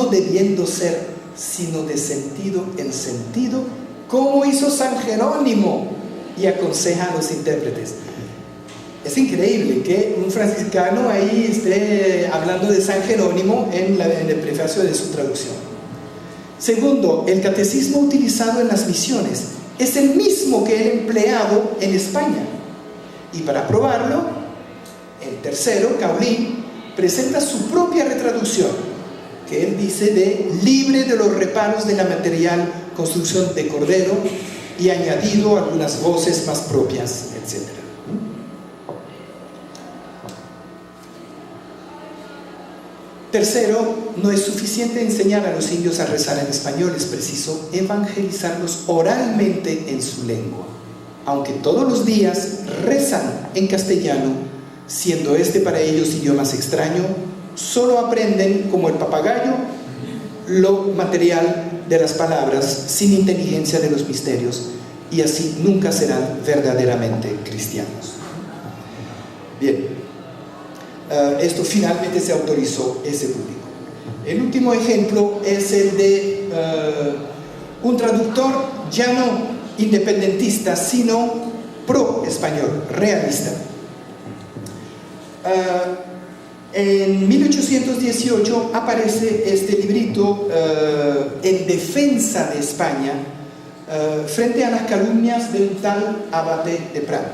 debiendo ser, sino de sentido en sentido, como hizo San Jerónimo, y aconseja a los intérpretes. Es increíble que un franciscano ahí esté hablando de San Jerónimo en el prefacio de su traducción. Segundo, el catecismo utilizado en las misiones es el mismo que el empleado en España. Y para probarlo, el tercero, Caulín, presenta su propia retraducción, que él dice de libre de los reparos de la material construcción de Cordero y añadido algunas voces más propias, etc. Tercero, no es suficiente enseñar a los indios a rezar en español, es preciso evangelizarlos oralmente en su lengua. Aunque todos los días rezan en castellano, siendo este para ellos idioma extraño, solo aprenden como el papagayo lo material de las palabras sin inteligencia de los misterios, y así nunca serán verdaderamente cristianos. Bien, esto finalmente se autorizó ese público. El último ejemplo es el de un traductor ya no independentista, sino pro-español, realista. En 1818 aparece este librito en defensa de España frente a las calumnias de un tal Abate de Prat.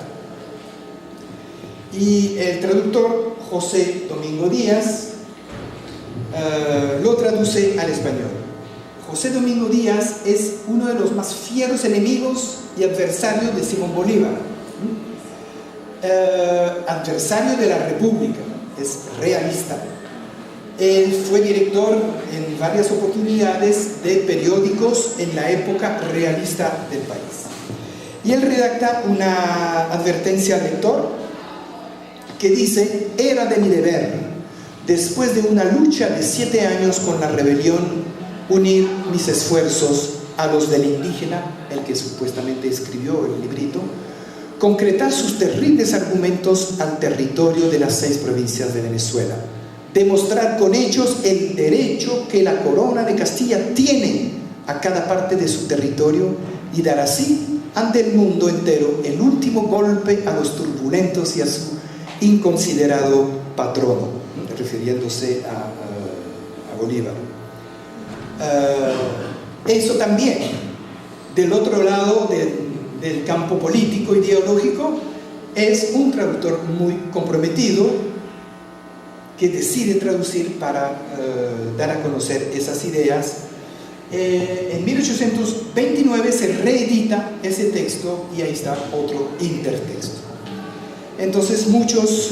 Y el traductor José Domingo Díaz lo traduce al español. José Domingo Díaz es uno de los más fieros enemigos y adversarios de Simón Bolívar, adversario de la República, es realista. Él fue director en varias oportunidades de periódicos en la época realista del país. Y él redacta una advertencia al lector que dice: era de mi deber, después de una lucha de 7 años con la rebelión, unir mis esfuerzos a los del indígena, el que supuestamente escribió el librito, concretar sus terribles argumentos al territorio de las 6 provincias de Venezuela, demostrar con hechos el derecho que la corona de Castilla tiene a cada parte de su territorio y dar así ante el mundo entero el último golpe a los turbulentos y a su inconsiderado patrono, refiriéndose a Bolívar. Eso también, del otro lado del campo político ideológico, es un traductor muy comprometido que decide traducir para dar a conocer esas ideas. En 1829 se reedita ese texto y ahí está otro intertexto. Entonces muchos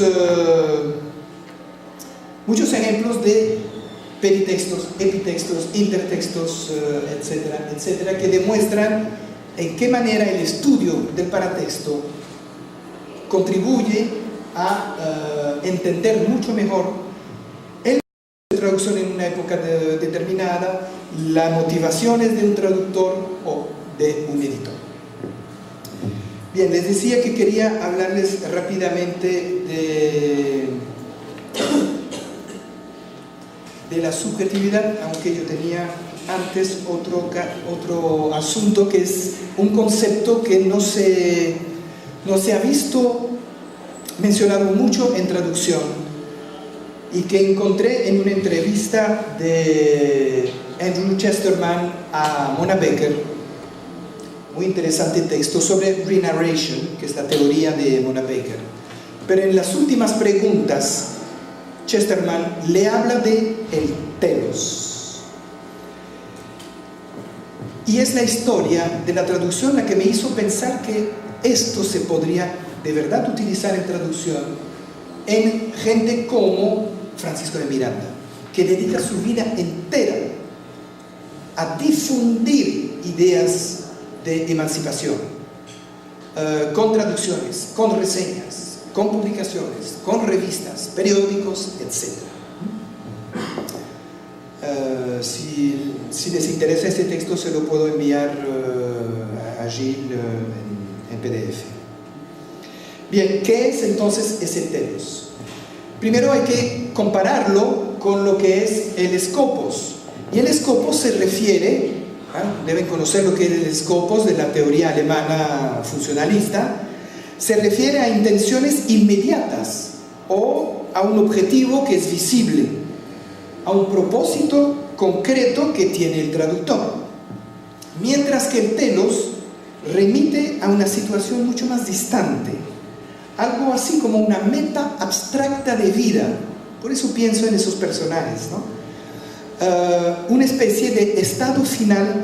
ejemplos de peritextos, epitextos, intertextos, etcétera, etcétera, que demuestran en qué manera el estudio del paratexto contribuye a entender mucho mejor el traducción en una época determinada, las motivaciones de un traductor o de un editor. Bien, les decía que quería hablarles rápidamente de la subjetividad, aunque yo tenía antes otro asunto, que es un concepto que no se ha visto mencionado mucho en traducción y que encontré en una entrevista de Andrew Chesterman a Mona Baker. Muy interesante texto sobre renarration, que es la teoría de Mona Baker. Pero en las últimas preguntas, Chesterman le habla de el telos. Y es la historia de la traducción la que me hizo pensar que esto se podría de verdad utilizar en traducción en gente como Francisco de Miranda, que dedica su vida entera a difundir ideas de emancipación, con traducciones, con reseñas, con publicaciones, con revistas, periódicos, etc. Si les interesa este texto, se lo puedo enviar a Gilles en PDF. Bien, ¿qué es entonces ese telos? Primero hay que compararlo con lo que es el scopos. Y el scopos se refiere, deben conocer lo que es el scopos de la teoría alemana funcionalista, se refiere a intenciones inmediatas o a un objetivo que es visible, a un propósito concreto que tiene el traductor. Mientras que el telos remite a una situación mucho más distante, algo así como una meta abstracta de vida. Por eso pienso en esos personajes, ¿no? Una especie de estado final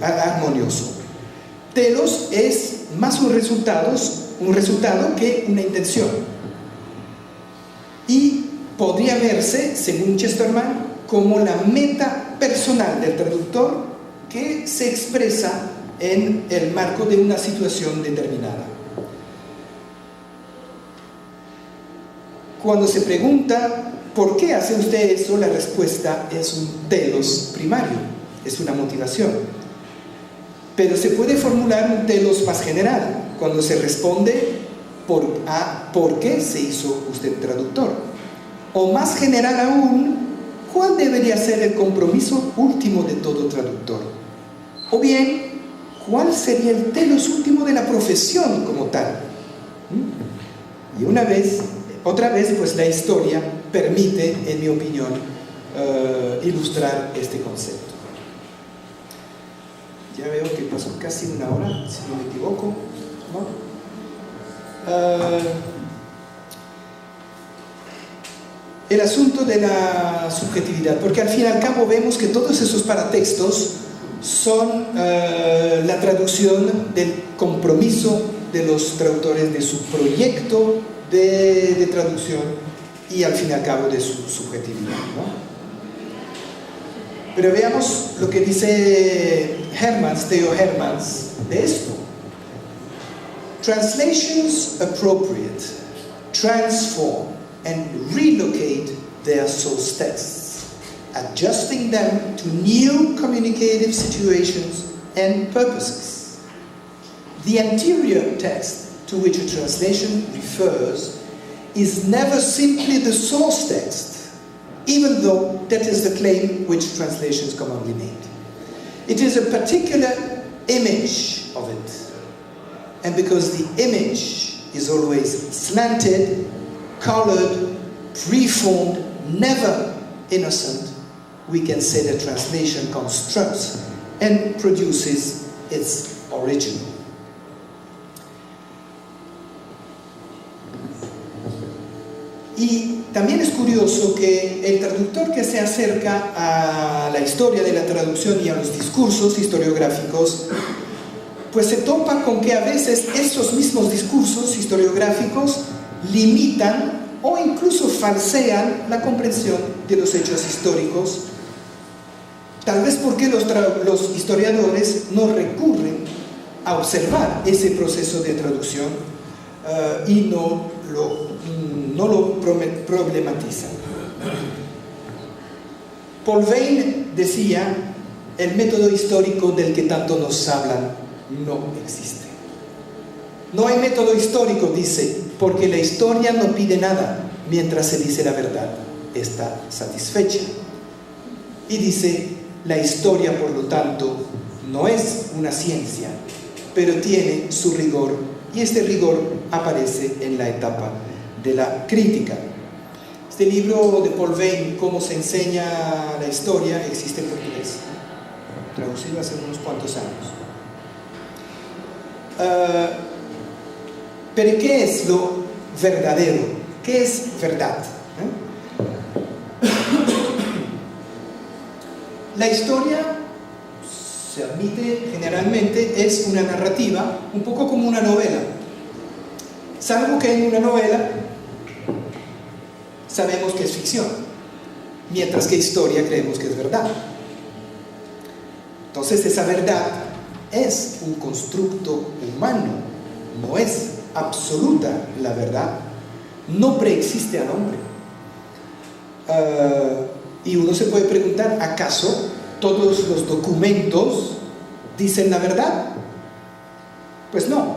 armonioso. Telos es más un resultado que una intención. Y podría verse, según Chesterman, como la meta personal del traductor que se expresa en el marco de una situación determinada. Cuando se pregunta ¿por qué hace usted eso?, la respuesta es un telos primario, es una motivación. Pero se puede formular un telos más general, cuando se responde ¿por qué se hizo usted traductor? O más general aún, ¿cuál debería ser el compromiso último de todo traductor? O bien, ¿cuál sería el telos último de la profesión como tal? Y otra vez, pues la historia permite, en mi opinión, ilustrar este concepto. Ya veo que pasó casi una hora, si no me equivoco, ¿no? El asunto de la subjetividad, porque al fin y al cabo vemos que todos esos paratextos son la traducción del compromiso de los traductores, de su proyecto de traducción y al fin y al cabo de su subjetividad, ¿no? Pero veamos lo que dice Theo Hermans de esto. Translations appropriate, transform and relocate their source texts, adjusting them to new communicative situations and purposes. The anterior text to which a translation refers is never simply the source text, even though that is the claim which translations commonly make. It is a particular image of it. And because the image is always slanted, colored, preformed, never innocent, we can say that translation constructs and produces its original. Y también es curioso que el traductor que se acerca a la historia de la traducción y a los discursos historiográficos, pues se topa con que a veces esos mismos discursos historiográficos limitan o incluso falsean la comprensión de los hechos históricos, tal vez porque los historiadores no recurren a observar ese proceso de traducción y no lo problematizan. Paul Veyne decía el método histórico del que tanto nos hablan no existe. No hay método histórico, dice, porque la historia no pide nada mientras se dice la verdad, está satisfecha. Y dice, la historia, por lo tanto, no es una ciencia, pero tiene su rigor, y este rigor aparece en la etapa de la crítica. Este libro de Paul Veyne, Cómo se enseña la historia, existe en portugués, traducido hace unos cuantos años. Pero ¿qué es lo verdadero? ¿Qué es verdad? La historia, se admite generalmente, es una narrativa, un poco como una novela. Salvo que en una novela sabemos que es ficción, mientras que historia creemos que es verdad. Entonces esa verdad es un constructo humano, no es absoluta la verdad, no preexiste al hombre. Y uno se puede preguntar, ¿acaso todos los documentos dicen la verdad? Pues no.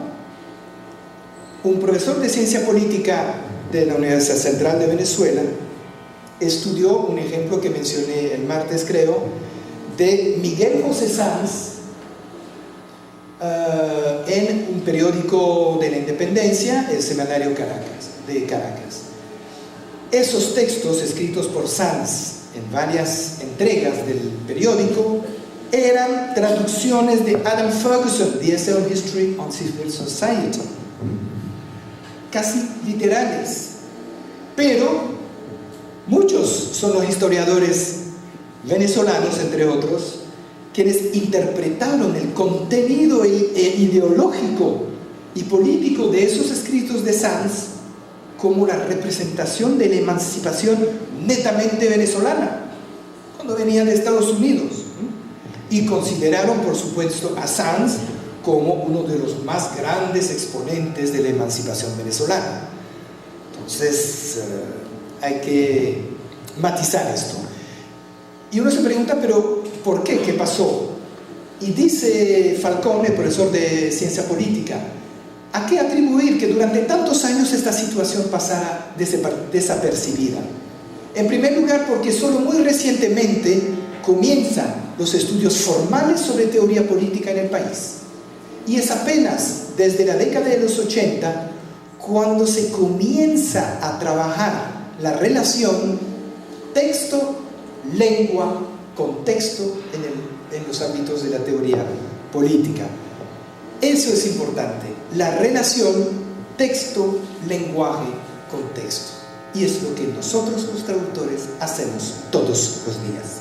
Un profesor de ciencia política de la Universidad Central de Venezuela estudió un ejemplo que mencioné el martes, creo, de Miguel José Sanz en un periódico de la Independencia, el Semanario de Caracas. Esos textos escritos por Sanz en varias entregas del periódico eran traducciones de Adam Ferguson, The Essay on History on Civil Society, casi literales. Pero muchos son los historiadores venezolanos, entre otros, quienes interpretaron el contenido ideológico y político de esos escritos de Sanz como la representación de la emancipación netamente venezolana, cuando venía de Estados Unidos, y consideraron, por supuesto, a Sanz como uno de los más grandes exponentes de la emancipación venezolana. Entonces, hay que matizar esto. Y uno se pregunta, pero ¿por qué? ¿Qué pasó? Y dice Falcone, profesor de ciencia política, ¿a qué atribuir que durante tantos años esta situación pasara desapercibida? En primer lugar, porque solo muy recientemente comienzan los estudios formales sobre teoría política en el país. Y es apenas desde la década de los 80 cuando se comienza a trabajar la relación texto, lengua, contexto en los ámbitos de la teoría política. Eso es importante, la relación texto, lenguaje, contexto. Y es lo que nosotros los traductores hacemos todos los días.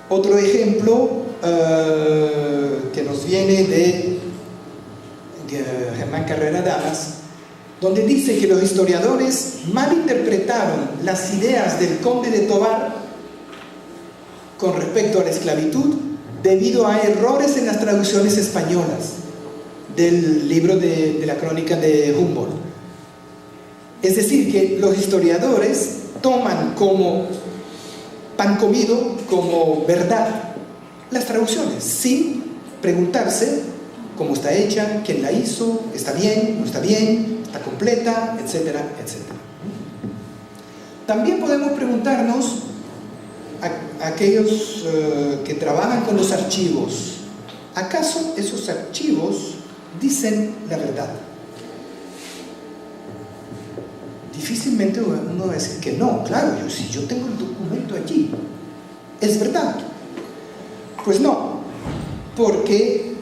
Otro ejemplo que nos viene de Germán Carrera Damas, donde dice que los historiadores malinterpretaron las ideas del conde de Tobar con respecto a la esclavitud debido a errores en las traducciones españolas del libro de la crónica de Humboldt. Es decir, que los historiadores toman como pan comido, como verdad, las traducciones, sin preguntarse cómo está hecha, quién la hizo, está bien, no está bien, está completa, etcétera, etcétera. También podemos preguntarnos a aquellos que trabajan con los archivos, ¿acaso esos archivos dicen la verdad? Difícilmente uno va a decir que no. Claro, si yo tengo el documento allí, ¿es verdad? Pues no, porque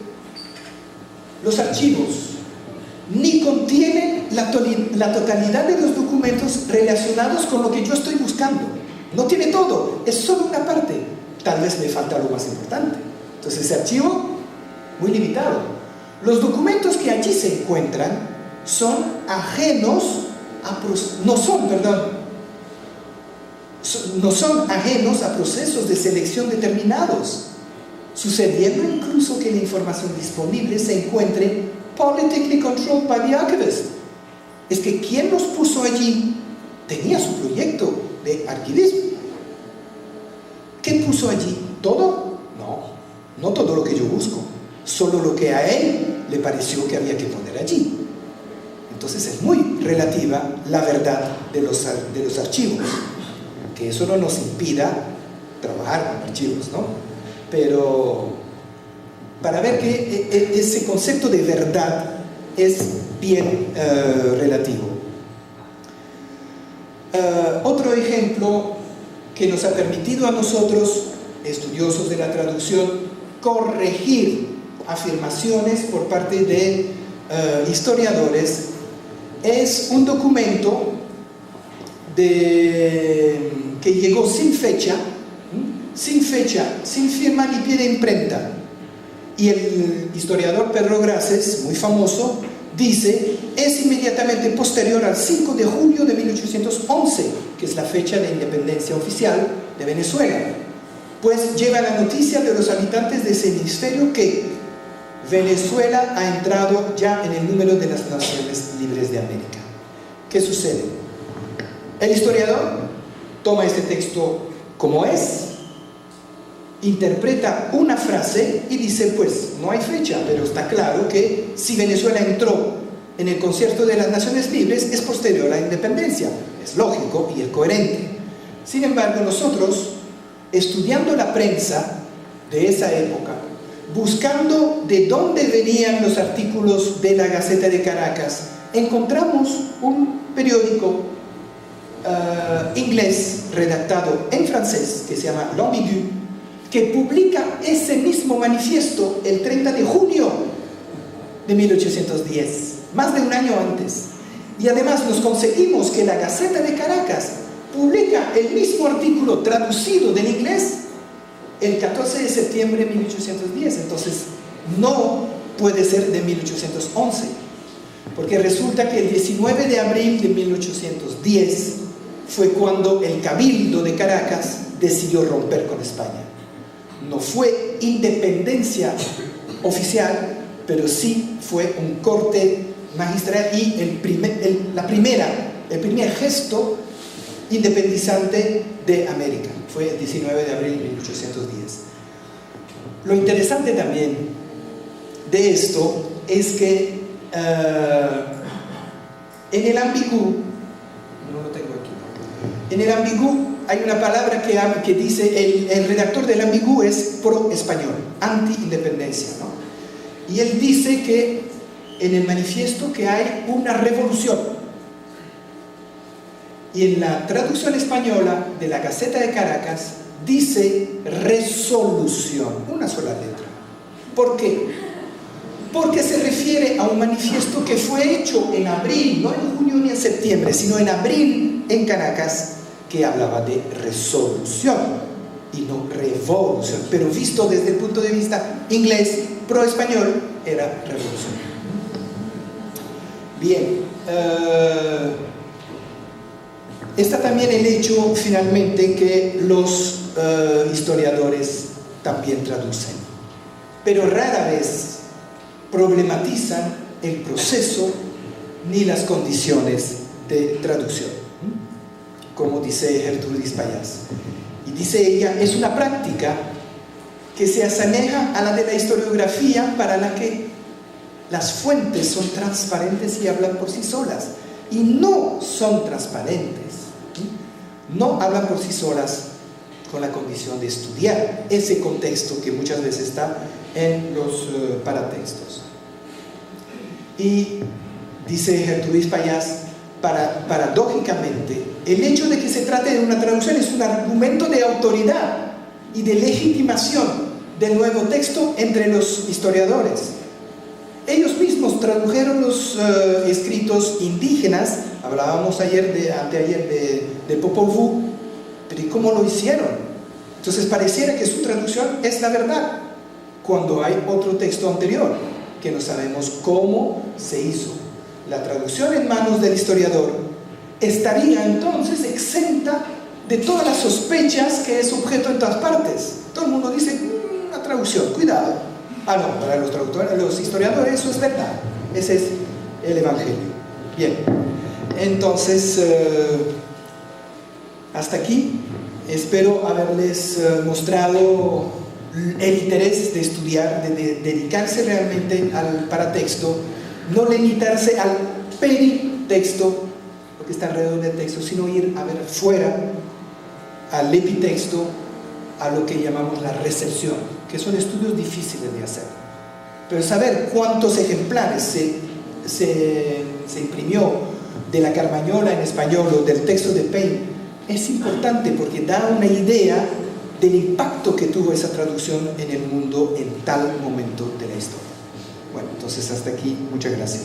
los archivos ni contienen la totalidad de los documentos relacionados con lo que yo estoy buscando. No tiene todo, es solo una parte. Tal vez me falta lo más importante. Entonces ese archivo, muy limitado. Los documentos que allí se encuentran son ajenos no son ajenos a procesos de selección determinados, sucediendo incluso que la información disponible se encuentre politically controlled by the archivist. Es que quien los puso allí tenía su proyecto de archivismo. puso allí todo. No todo lo que yo busco, solo lo que a él le pareció que había que poner allí. Entonces es muy relativa la verdad de los archivos, que eso no nos impida trabajar con archivos, ¿no? Pero para ver que ese concepto de verdad es bien relativo. Otro ejemplo que nos ha permitido a nosotros, estudiosos de la traducción, corregir afirmaciones por parte de historiadores es un documento que llegó sin fecha, sin firma ni pie de imprenta. Y el historiador Pedro Grases, muy famoso, dice: es inmediatamente posterior al 5 de julio de 1811, que es la fecha de independencia oficial de Venezuela, pues lleva la noticia de los habitantes de ese hemisferio que Venezuela ha entrado ya en el número de las naciones libres de América. ¿Qué sucede? El historiador toma este texto como es, interpreta una frase y dice: pues no hay fecha, pero está claro que si Venezuela entró en el concierto de las Naciones Libres es posterior a la independencia. Es lógico y es coherente. Sin embargo, nosotros, estudiando la prensa de esa época, buscando de dónde venían los artículos de la Gaceta de Caracas, encontramos un periódico inglés redactado en francés que se llama L'Ambigu, que publica ese mismo manifiesto el 30 de junio de 1810, más de un año antes. Y además nos conseguimos que la Gaceta de Caracas publica el mismo artículo traducido del inglés el 14 de septiembre de 1810. Entonces no puede ser de 1811, porque resulta que el 19 de abril de 1810 fue cuando el Cabildo de Caracas decidió romper con España. No fue independencia oficial, pero sí fue un corte magistral y el primer gesto independizante de América. Fue el 19 de abril de 1810. Lo interesante también de esto es que en el Ambigu, no lo tengo aquí, en el Ambigu hay una palabra que dice, el redactor del Ambigu es pro-español, anti-independencia, ¿no? Y él dice que en el manifiesto que hay una revolución. Y en la traducción española de la Gaceta de Caracas dice resolución, una sola letra. ¿Por qué? Porque se refiere a un manifiesto que fue hecho en abril, no en junio ni en septiembre, sino en abril en Caracas, que hablaba de resolución y no revolución, pero visto desde el punto de vista inglés, pro-español, era revolución. Bien, está también el hecho finalmente que los historiadores también traducen, pero rara vez problematizan el proceso ni las condiciones de traducción, como dice Gertrudis Payás. Y dice ella, es una práctica que se asemeja a la de la historiografía, para la que las fuentes son transparentes y hablan por sí solas, y no son transparentes, no hablan por sí solas con la condición de estudiar ese contexto que muchas veces está en los paratextos. Y dice Gertrudis Payás, paradójicamente, el hecho de que se trate de una traducción es un argumento de autoridad y de legitimación del nuevo texto entre los historiadores. Ellos mismos tradujeron los escritos indígenas, hablábamos anteayer de Popol Vuh, pero ¿y cómo lo hicieron? Entonces pareciera que su traducción es la verdad, cuando hay otro texto anterior que no sabemos cómo se hizo. La traducción en manos del historiador estaría entonces exenta de todas las sospechas que es objeto en todas partes. Todo el mundo dice, una traducción, cuidado. Ah, no, para los historiadores eso es verdad. Ese es el Evangelio. Bien, entonces, hasta aquí espero haberles mostrado el interés de estudiar, de dedicarse realmente al paratexto, no limitarse al peritexto, lo que está alrededor del texto, sino ir a ver fuera, al epitexto, a lo que llamamos la recepción, que son estudios difíciles de hacer. Pero saber cuántos ejemplares se imprimió de la Carmañola en español o del texto de Paine es importante porque da una idea del impacto que tuvo esa traducción en el mundo en tal momento de la historia. Bueno, entonces hasta aquí, muchas gracias.